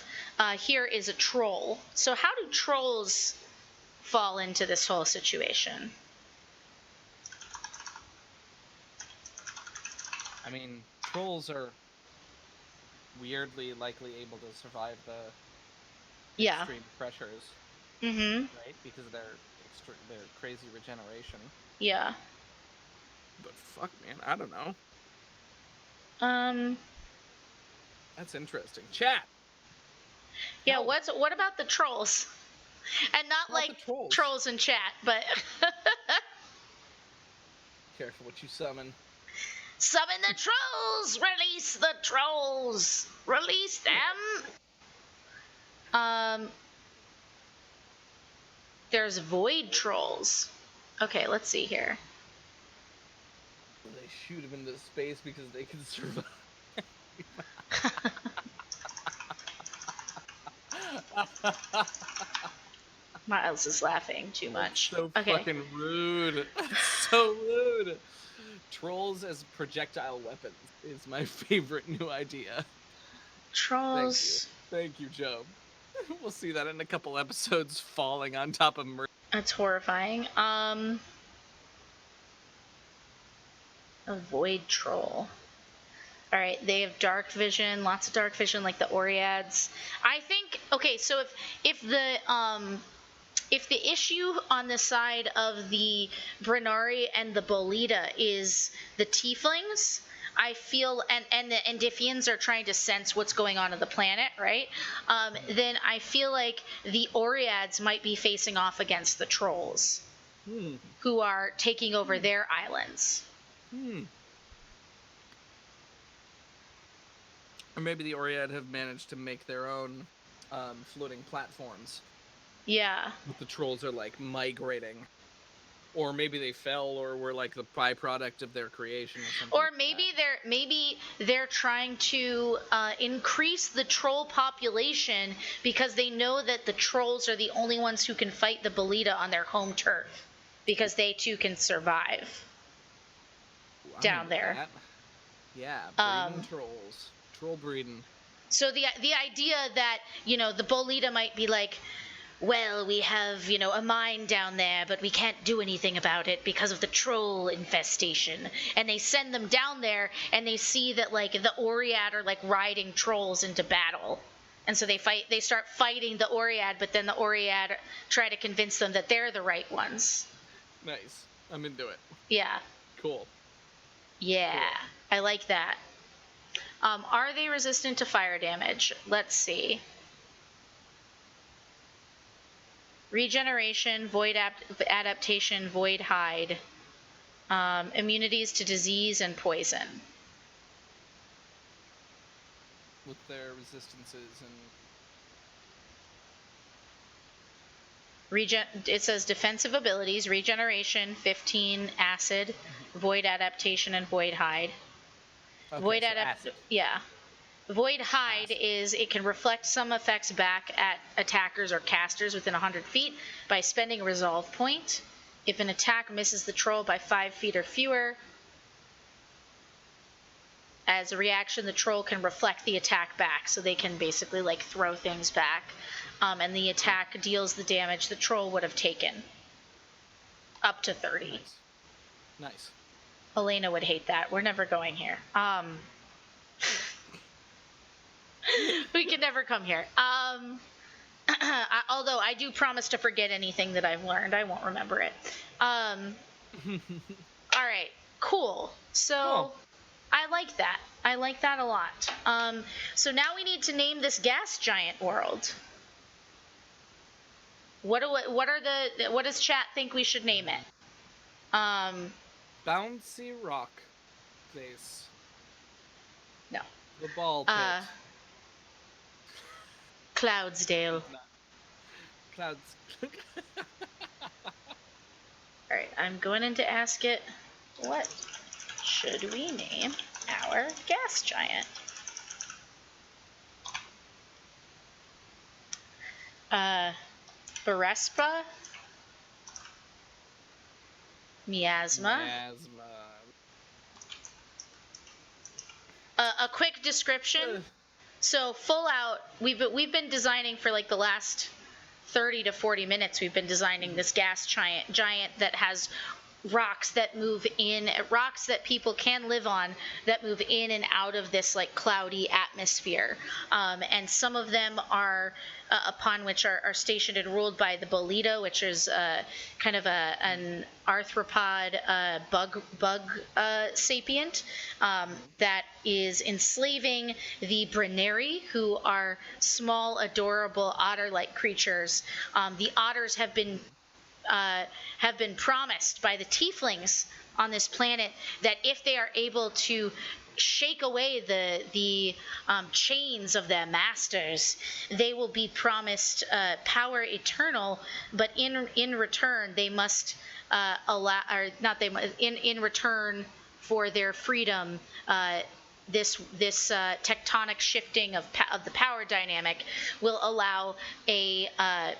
here is a troll. So how do trolls fall into this whole situation? I mean, trolls are weirdly likely able to survive the extreme pressures, right? Because of their crazy regeneration. Yeah. But fuck, man, I don't know. That's interesting. Chat. Yeah. What about the trolls? And not like trolls in chat, but. careful what you summon. Summon the trolls! Release the trolls! Release them! There's void trolls. Okay, let's see here. They shoot them into space because they can survive. Miles is laughing too much. That's so fucking rude. That's so rude. Trolls as projectile weapons is my favorite new idea. Trolls. Thank you, Joe. We'll see that in a couple episodes, falling on top of murder. That's horrifying. A void troll. All right, they have dark vision, lots of dark vision, like the Oreads. I think, okay, so if the issue on the side of the Brenari and the Bolita is the Tieflings, I feel, and the Endifians are trying to sense what's going on the planet, right? Then I feel like the Oreads might be facing off against the Trolls, who are taking over their islands. Or maybe the Oread have managed to make their own floating platforms. Yeah. But the trolls are like migrating. Or maybe they fell or were like the byproduct of their creation or something. Or maybe they're trying to increase the troll population because they know that the trolls are the only ones who can fight the Bolita on their home turf, because they too can survive down there. That. Yeah, breeding trolls. Troll breeding. So the idea that, the Bolita might be like, well, we have, a mine down there, but we can't do anything about it because of the troll infestation. And they send them down there, and they see that, like, the Oread are, like, riding trolls into battle. And so they start fighting the Oread, but then the Oread try to convince them that they're the right ones. Nice. I'm into it. Yeah. Cool. Yeah. Cool. I like that. Are they resistant to fire damage? Let's see. Regeneration, void adaptation, void hide. Immunities to disease and poison. With their resistances and... It says defensive abilities, regeneration, 15 acid, void adaptation, and void hide. Okay, Void so acid. Yeah. Void hide is it can reflect some effects back at attackers or casters within 100 feet by spending a resolve point. If an attack misses the troll by 5 feet or fewer, as a reaction, the troll can reflect the attack back, so they can basically like throw things back, and the attack deals the damage the troll would have taken, up to 30. Nice. Elena would hate that. We're never going here. We can never come here. Although I do promise to forget anything that I've learned. I won't remember it. All right. Cool. So I like that. I like that a lot. So now we need to name this gas giant world. What does chat think we should name it? Bouncy rock face. No. The ball pit. Cloudsdale. Clouds. Alright, I'm going in to ask it, what should we name our gas giant? Berespa? Miasma? A quick description. So Fallout, we've been designing for like the last 30 to 40 minutes. We've been designing this gas giant that has rocks that move in, rocks that people can live on, that move in and out of this like cloudy atmosphere. And some of them are upon which are stationed and ruled by the Bolita, which is kind of an arthropod bug sapient that is enslaving the Brenari, who are small, adorable otter-like creatures. The otters have been have been promised by the tieflings on this planet that if they are able to shake away the chains of their masters, they will be promised power eternal. But in return, they must in return for their freedom, this tectonic shifting of the power dynamic will allow a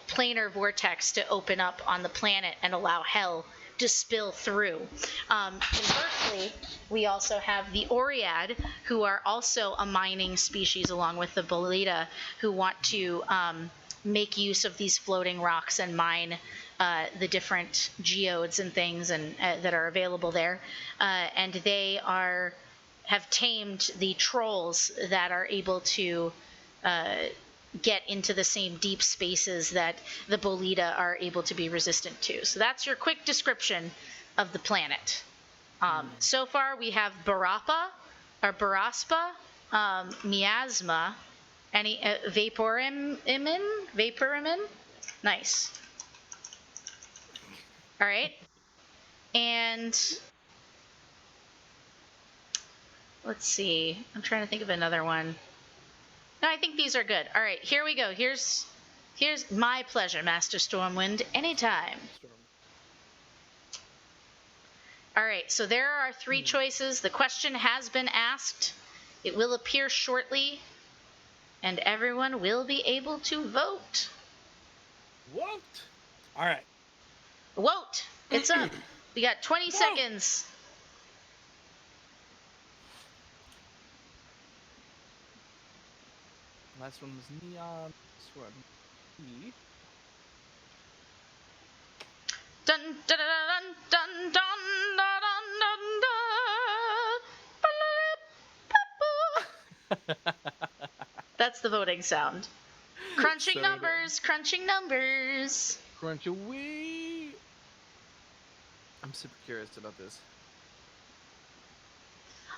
planar vortex to open up on the planet and allow hell to spill through. Conversely, we also have the Oread, who are also a mining species along with the Bolida, who want to make use of these floating rocks and mine the different geodes and things that are available there. And they have tamed the trolls that are able to get into the same deep spaces that the Bolida are able to be resistant to. So that's your quick description of the planet. So far we have Baraspa, Miasma, any Vaporimin? Nice. All right. And let's see. I'm trying to think of another one. No, I think these are good. All right, here we go. Here's my pleasure, Master Stormwind. Anytime. All right, so there are 3 choices. The question has been asked. It will appear shortly, and everyone will be able to vote. Vote. All right. Vote. It's up. We got 20 seconds. Last one was neon. This one, E. Dun dun dun dun dun dun dun dun. That's the voting sound. Crunching numbers, crunching numbers. Crunch away. I'm super curious about this.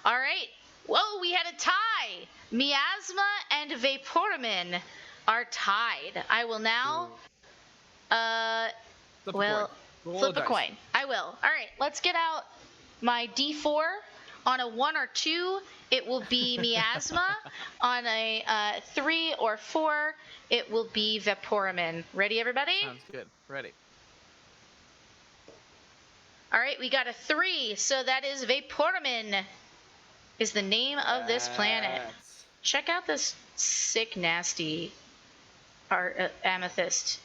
All right. Whoa, we had a tie. Miasma and Vaporimin are tied. I will now flip a coin. I will. All right, let's get out my D4. On a 1 or 2, it will be Miasma. On a 3 or 4, it will be Vaporimin. Ready, everybody? Sounds good. Ready. All right, we got a 3, so that is Vaporimin is the name of this planet. Check out this sick, nasty amethyst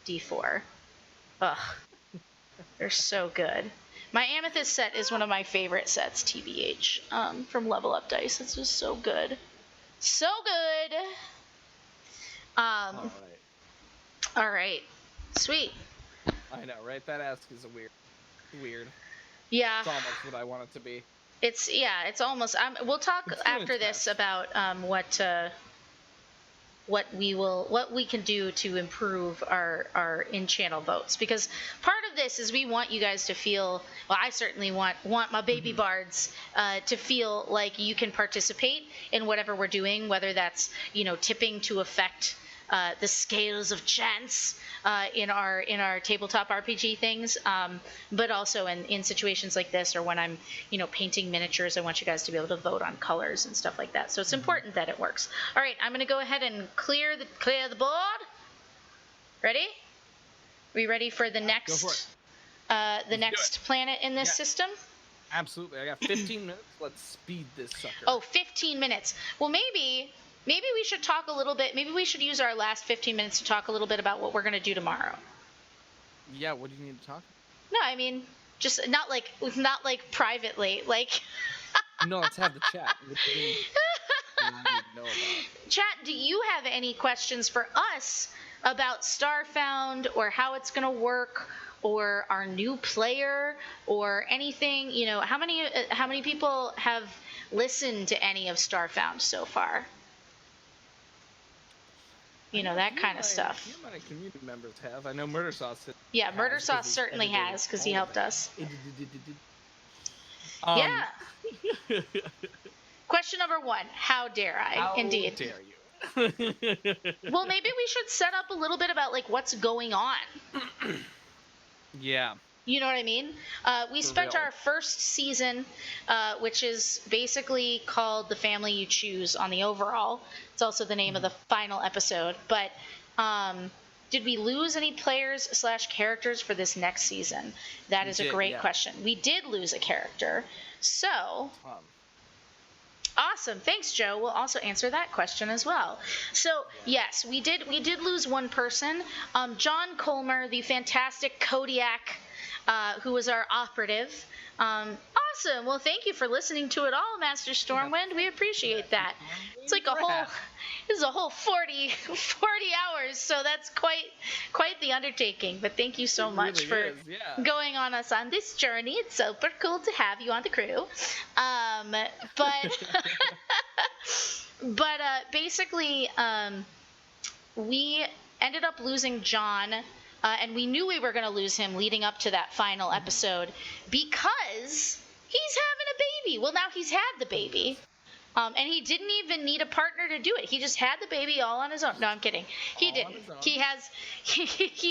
D4. Ugh. They're so good. My amethyst set is one of my favorite sets, TBH, from Level Up Dice. It's just so good. So good! All right. Sweet. I know, right? That ask is weird. Yeah. It's almost what I want it to be. It's almost. We'll talk after this about what we can do to improve our in-channel votes, because part of this is we want you guys to feel. Well, I certainly want my baby bards to feel like you can participate in whatever we're doing, whether that's tipping to affect the scales of chance in our tabletop RPG things, but also in situations like this, or when I'm painting miniatures, I want you guys to be able to vote on colors and stuff like that. So it's important that it works. All right, I'm going to go ahead and clear the board. Ready? We ready for the next planet in this system? Absolutely. I got 15 minutes. Let's speed this sucker. Oh, 15 minutes. Well, maybe we should talk a little bit. Maybe we should use our last 15 minutes to talk a little bit about what we're going to do tomorrow. Yeah, what do you need to talk? No, I mean, just not like privately, like. No, let's have the chat. What do you need to know about? Chat, do you have any questions for us about Starfound, or how it's going to work, or our new player, or anything? How many people have listened to any of Starfound so far? That kind of stuff. A few of my community members have. I know Murder Sauce. Yeah, Murder Sauce certainly has, because he helped us. Yeah. Question number 1. How dare I? How Indeed. Dare you? Well, maybe we should set up a little bit about what's going on. Yeah. You know what I mean? We For spent real. our first season, which is basically called The Family You Choose on the overall. It's also the name of the final episode. But did we lose any players/characters for this next season? That is a great question. We did lose a character. So, awesome. Thanks, Joe. We'll also answer that question as well. So, yes, we did lose one person. John Colmer, the fantastic Kodiak, who was our operative. Awesome. Well, thank you for listening to it all, Master Stormwind. We appreciate that. It's like this is a whole 40 hours, so that's quite the undertaking. But thank you so much for going on us on this journey. It's super cool to have you on the crew. But basically, we ended up losing John. And we knew we were going to lose him leading up to that final episode because he's having a baby. Well, now he's had the baby. And he didn't even need a partner to do it. He just had the baby all on his own. No, I'm kidding. He didn't. He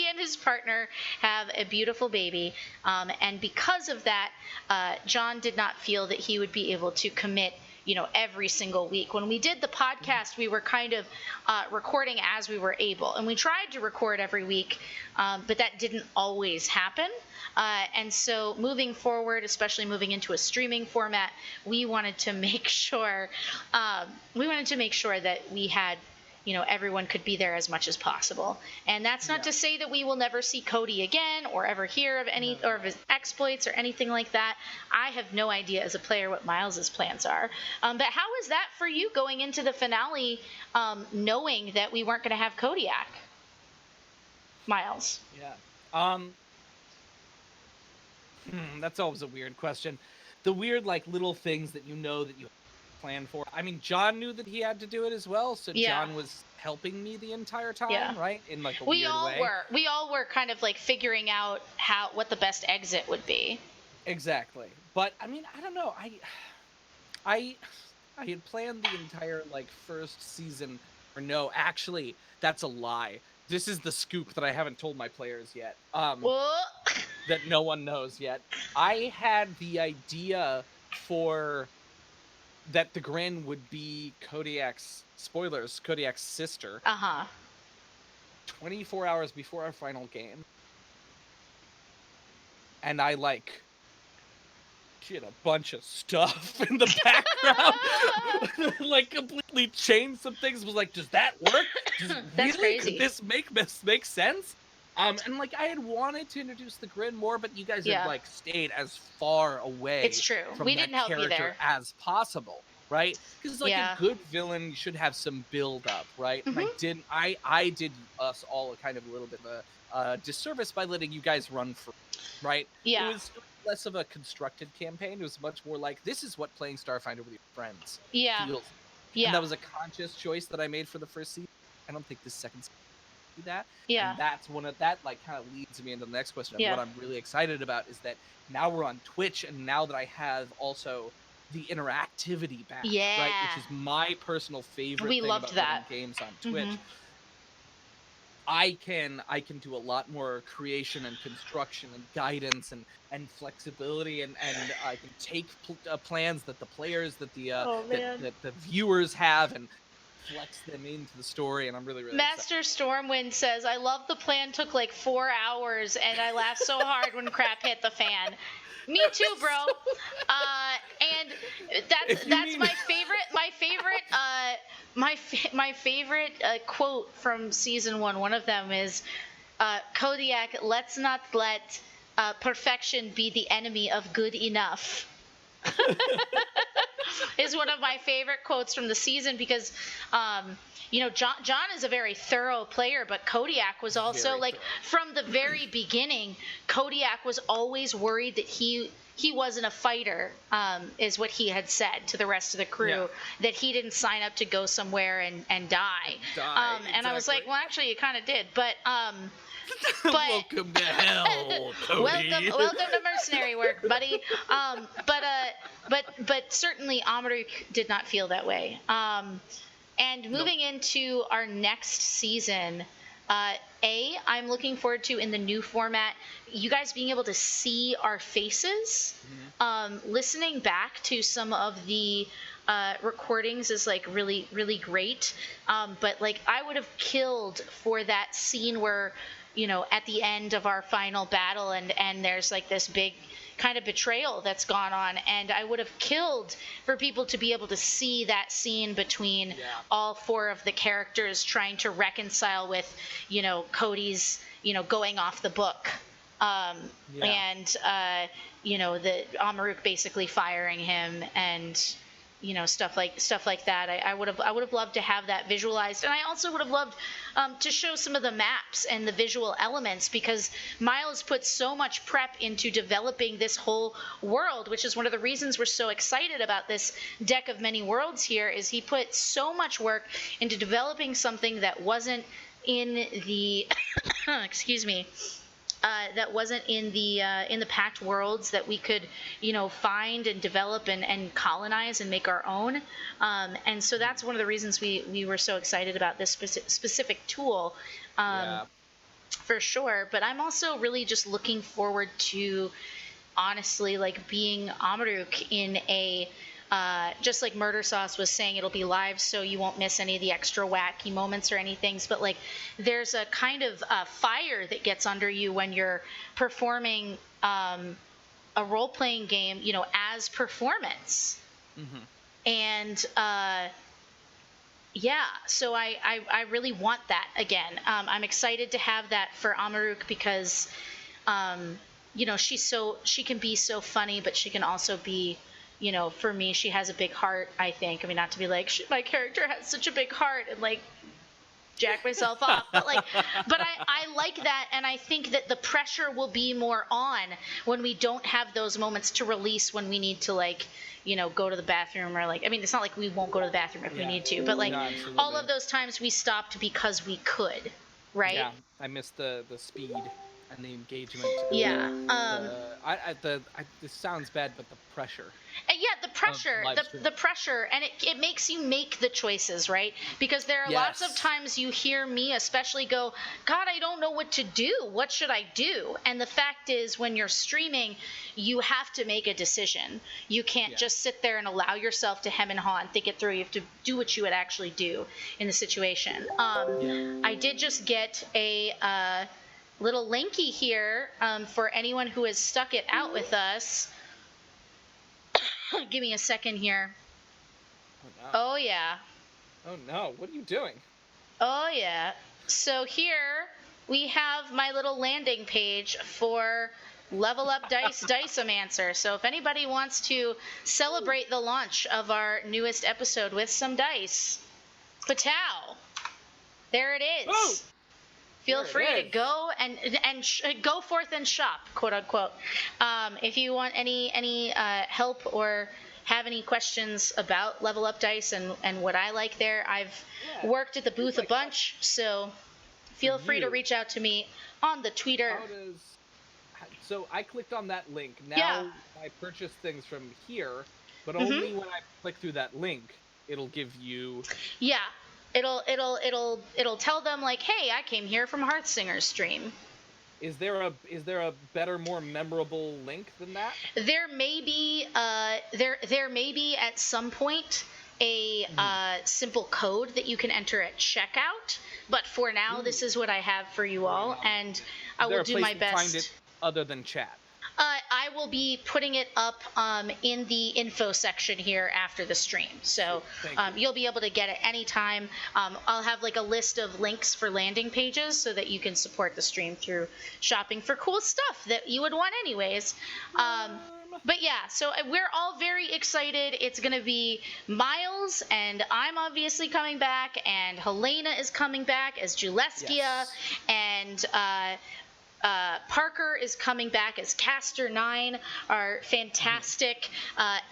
and his partner have a beautiful baby. And because of that, John did not feel that he would be able to commit every single week. When we did the podcast, we were kind of recording as we were able. And we tried to record every week, but that didn't always happen. And so moving forward, especially moving into a streaming format, we wanted to make sure that we had everyone could be there as much as possible. And that's not to say that we will never see Cody again or ever hear of any or of his exploits or anything like that. I have no idea as a player what Miles's plans are. But how was that for you going into the finale, knowing that we weren't going to have Kodiak? Miles. Yeah. That's always a weird question. The weird little things that that you plan for. I mean, John knew that he had to do it as well, so John was helping me the entire time, right? In a weird way. We all were kind of figuring out what the best exit would be. Exactly. But I mean, I don't know. I had planned the entire first season, or no, actually, that's a lie. This is the scoop that I haven't told my players yet. That no one knows yet. I had the idea for that the Grin would be Kodiak's sister. 24 hours before our final game. And I did a bunch of stuff in the background. Completely changed some things. Was does that work? That's crazy. Could this make sense? And I had wanted to introduce the Grin more, but you guys had stayed as far away. It's true. From we that didn't help you character there as possible, right? Because a good villain should have some build up, right? And I did us all a kind of a little bit of a disservice by letting you guys run free, right? Yeah. It was less of a constructed campaign. It was much more this is what playing Starfinder with your friends feels. Yeah. And that was a conscious choice that I made for the first season. I don't think this second season do that. Yeah. And that's one of that kind of leads me into the next question. What I'm really excited about is that now we're on Twitch, and now that I have also the interactivity back, right? Which is my personal favorite thing about playing games on Twitch. I can do a lot more creation and construction and guidance and flexibility, and I can take plans that the players that the viewers have and flex them into the story, and I'm really Master excited. Stormwind says, I love the plan took 4 hours and I laughed so hard when crap hit the fan. Me too, bro. And that's my favorite quote from season 1. One of them is, Kodiak, let's not let perfection be the enemy of good enough. Is one of my favorite quotes from the season because John is a very thorough player, but Kodiak was also from the very beginning, Kodiak was always worried that he wasn't a fighter, is what he had said to the rest of the crew, that he didn't sign up to go somewhere and die. And I was like, well, actually you kind of did, but welcome to hell, Cody. welcome to mercenary work, buddy. But certainly Amadou did not feel that way. And moving into our next season, I'm looking forward to, in the new format, you guys being able to see our faces. Listening back to some of the recordings is like really, really great. But like, I would have killed for that scene where, at the end of our final battle, and there's like this big kind of betrayal that's gone on, and I would have killed for people to be able to see that scene between all four of the characters trying to reconcile with, Cody's, going off the book, and the Amaruk basically firing him, and stuff like that. I would have loved to have that visualized, and I also would have loved to show some of the maps and the visual elements, because Miles put so much prep into developing this whole world, which is one of the reasons we're so excited about this deck of many worlds here. Is he put so much work into developing something that wasn't in the excuse me. That wasn't in the Pact Worlds, that we could, find and develop and colonize and make our own. And so that's one of the reasons we were so excited about this specific tool, for sure. But I'm also really just looking forward to, honestly, like, being Amaruk in a just like Murder Sauce was saying, it'll be live, so you won't miss any of the extra wacky moments or anything. But like, there's a kind of fire that gets under you when you're performing a role-playing game, as performance. And so I really want that again. I'm excited to have that for Amaruk, because she can be so funny, but she can also be, for me, she has a big heart, I think. I mean, not to be like, my character has such a big heart, and like jack myself off, but I like that, and I think that the pressure will be more on when we don't have those moments to release, when we need to, like, go to the bathroom, or like, I mean, it's not like we won't go to the bathroom if we need to, but like, all of those times we stopped because we could, right? Yeah, I missed the speed and the engagement. This sounds bad, but the pressure. The pressure, and it makes you make the choices, right? Because there are lots of times you hear me especially go, God, I don't know what to do. What should I do? And the fact is, when you're streaming, you have to make a decision. You can't just sit there and allow yourself to hem and haw and think it through. You have to do what you would actually do in the situation. I did just get a little linky here for anyone who has stuck it out with us. Give me a second here. Oh, no. Oh, yeah. Oh, no. What are you doing? Oh, yeah. So here we have my little landing page for Level Up Dice Diceomancer. So if anybody wants to celebrate the launch of our newest episode with some dice, patow, there it is. Oh! Feel free to go and go forth and shop, quote unquote. If you want any help or have any questions about Level Up Dice and what I like there, I've worked at the booth a bunch, so feel free to reach out to me on the Twitter. So I clicked on that link. Now I purchase things from here, but only when I click through that link, it'll give you. Yeah. It'll tell them, like, hey, I came here from Hearthsinger's stream. Is there a better, more memorable link than that? There may be there may be at some point a simple code that you can enter at checkout, but for now this is what I have for you all, and I will do my best. Find it other than chat. I will be putting it up in the info section here after the stream. So you'll be able to get it anytime. I'll have like a list of links for landing pages so that you can support the stream through shopping for cool stuff that you would want anyways. But yeah, so we're all very excited. It's going to be Miles, and I'm obviously coming back, and Helena is coming back as Juleskia, and Parker is coming back as Caster 9, our fantastic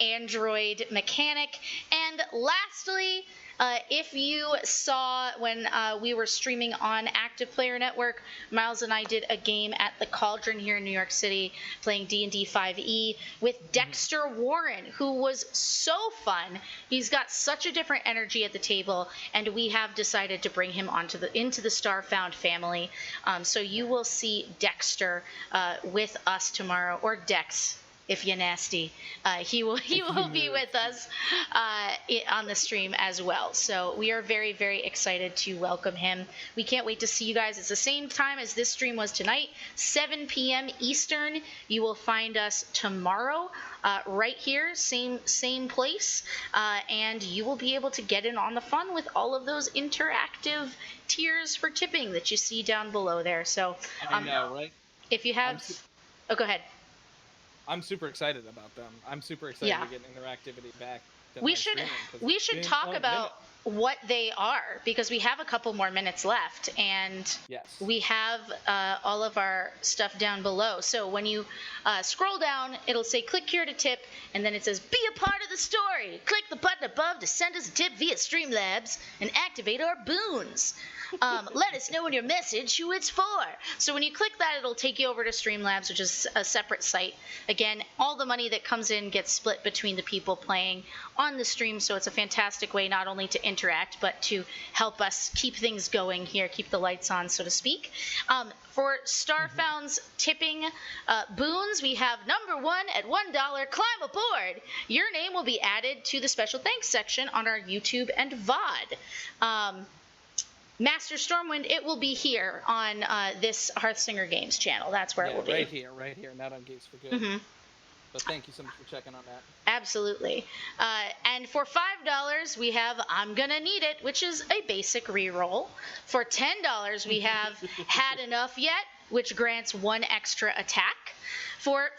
android mechanic. And lastly, If you saw when we were streaming on Active Player Network, Miles and I did a game at the Cauldron here in New York City, playing D&D 5e with Dexter Warren, who was so fun. He's got such a different energy at the table, and we have decided to bring him into the Starfound family. So you will see Dexter with us tomorrow, or Dex, if you're nasty. He will be with us on the stream as well. So we are very, very excited to welcome him. We can't wait to see you guys. It's the same time as this stream was tonight, 7 p.m. Eastern. You will find us tomorrow right here, same place, and you will be able to get in on the fun with all of those interactive tiers for tipping that you see down below there. So I know, right? If you have... Oh, go ahead. I'm super excited about them. I'm super excited to get interactivity back. We should talk about what they are, because we have a couple more minutes left, and we have all of our stuff down below. So when you scroll down, it'll say click here to tip, and then it says be a part of the story. Click the button above to send us a tip via Streamlabs and activate our boons. Let us know in your message who it's for. So when you click that, it'll take you over to Streamlabs, which is a separate site. Again, all the money that comes in gets split between the people playing on the stream, so it's a fantastic way not only to interact, but to help us keep things going here, keep the lights on, so to speak. For Starfound's tipping boons, we have number 1 at $1, climb aboard. Your name will be added to the special thanks section on our YouTube and VOD. Master Stormwind, it will be here on this Hearthsinger Games channel. That's where it will be. Right here, not on Geeks for Good. So thank you so much for checking on that. Absolutely. And for $5, we have I'm Gonna Need It, which is a basic reroll. For $10, we have Had Enough Yet, which grants 1 extra attack. For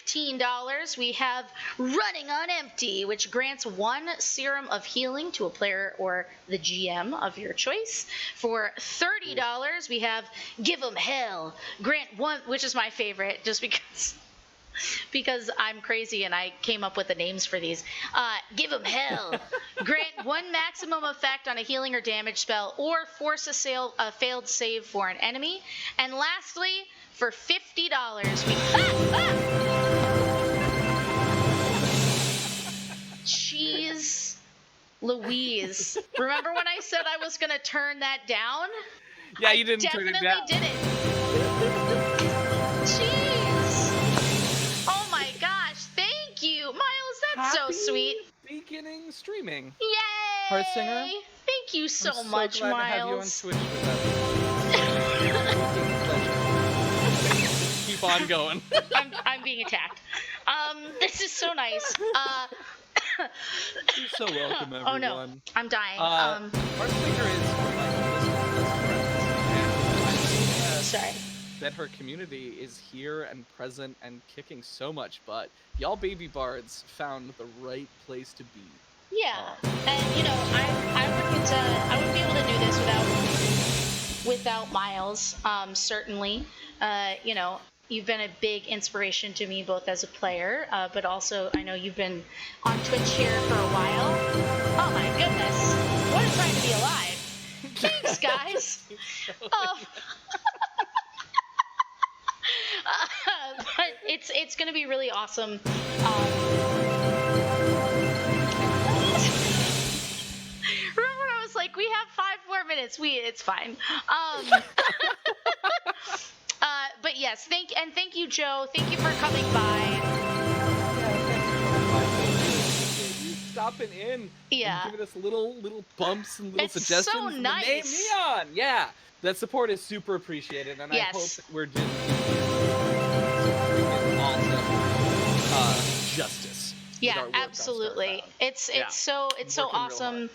$15, we have Running on Empty, which grants 1 serum of healing to a player or the GM of your choice. For $30, we have Give 'em Hell, grant 1, which is my favorite, just because I'm crazy and I came up with the names for these. Give 'em Hell. Grant 1 maximum effect on a healing or damage spell, or force a failed save for an enemy. And lastly, for $50, we... Jeez Louise. Remember when I said I was going to turn that down? Yeah, you didn't turn it down. I definitely did it. Jeez. Oh my gosh. Thank you. Miles, that's so sweet. Beginning streaming. Yay. Hearthsinger. Thank you so much, glad Miles. To have you on Twitch with us. Keep on going. I'm being attacked. This is so nice. You're so welcome, everyone. Oh no, I'm dying. Hearthsinger is sorry. That her community is here and present and kicking so much butt. Y'all baby bards found the right place to be. Yeah, and you know, I wouldn't be able to do this without Miles. Certainly, you know, you've been a big inspiration to me, both as a player, but also I know you've been on Twitch here for a while. Oh my goodness, what a time to be alive! Thanks, guys. But it's gonna be really awesome. Remember, I was like, we have 5 more minutes. It's fine. But yes, thank you, Joe. Thank you for coming by. Stopping in, yeah, and giving us little bumps and little suggestions. So nice. The name Neon, yeah, that support is super appreciated, and yes. I hope that we're doing awesome justice. Yeah, absolutely. It's so awesome.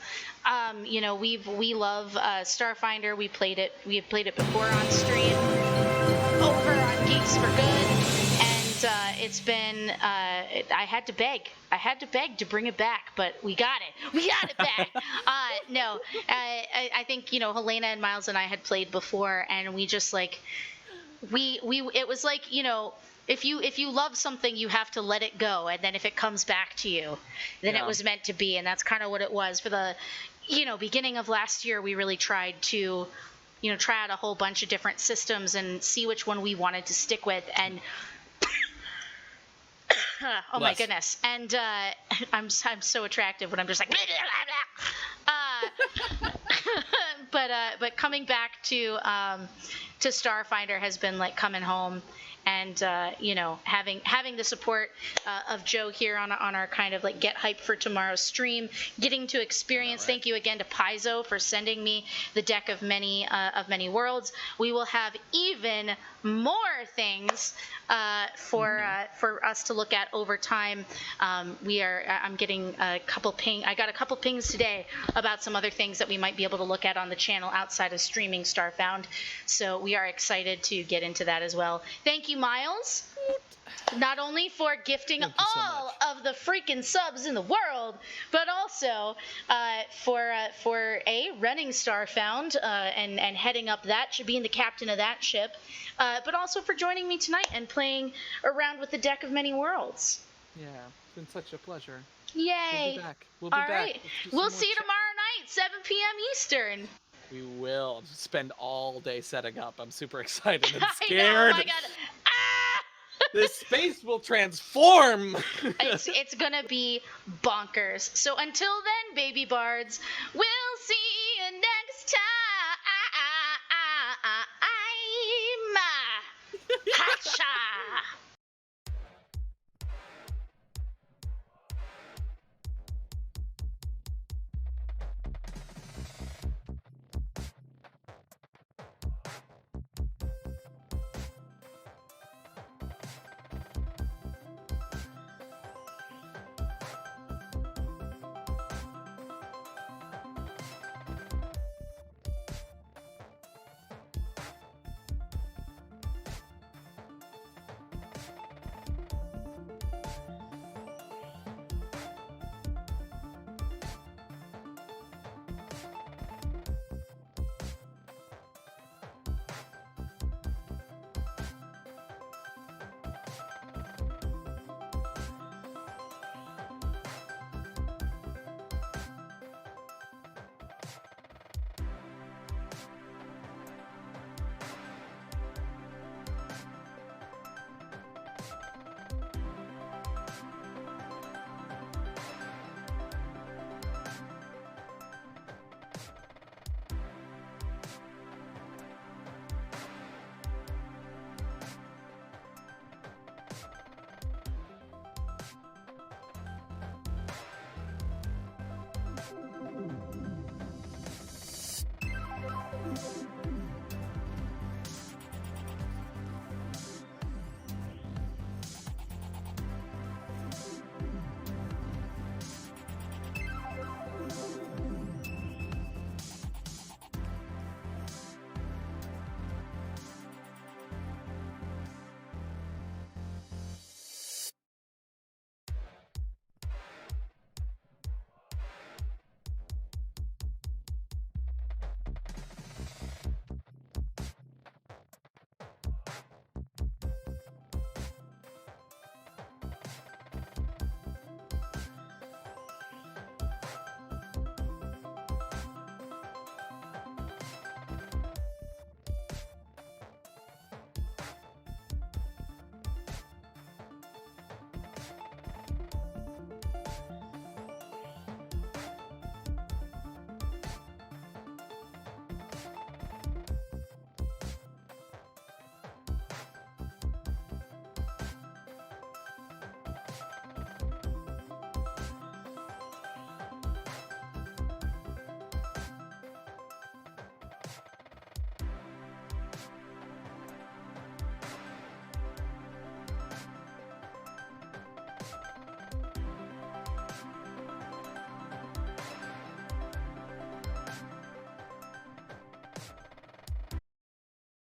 Really you know, we love Starfinder. We played it before on stream over on Geeks for Good, and it's been I had to beg to bring it back, but we got it back. No, I think, you know, Helena and Miles and I had played before, and we just like it was like, you know, if you love something, you have to let it go, and then if it comes back to you, then it was meant to be. And that's kind of what it was for beginning of last year, we really tried to, try out a whole bunch of different systems and see which one we wanted to stick with. And oh my goodness! And I'm so attractive when I'm just like, but coming back to Starfinder has been like coming home. And having the support of Joe here on our kind of like get hype for tomorrow's stream, getting to experience. Thank you again to Paizo for sending me the deck of many worlds. We will have even more things for us to look at over time. I'm getting a couple I got a couple pings today about some other things that we might be able to look at on the channel outside of streaming Starfound. So we are excited to get into that as well. Thank you, Miles, not only for gifting all of the freaking subs in the world, but also for running Starfound and heading up that, being the captain of that ship, but also for joining me tonight and playing around with the deck of many worlds. Yeah, it's been such a pleasure. Yay! We'll be back. All right. We'll see you tomorrow night, 7 p.m. Eastern. We will spend all day setting up. I'm super excited and scared. Oh my god. This space will transform. It's gonna be bonkers. So until then, baby bards, we'll see you next time.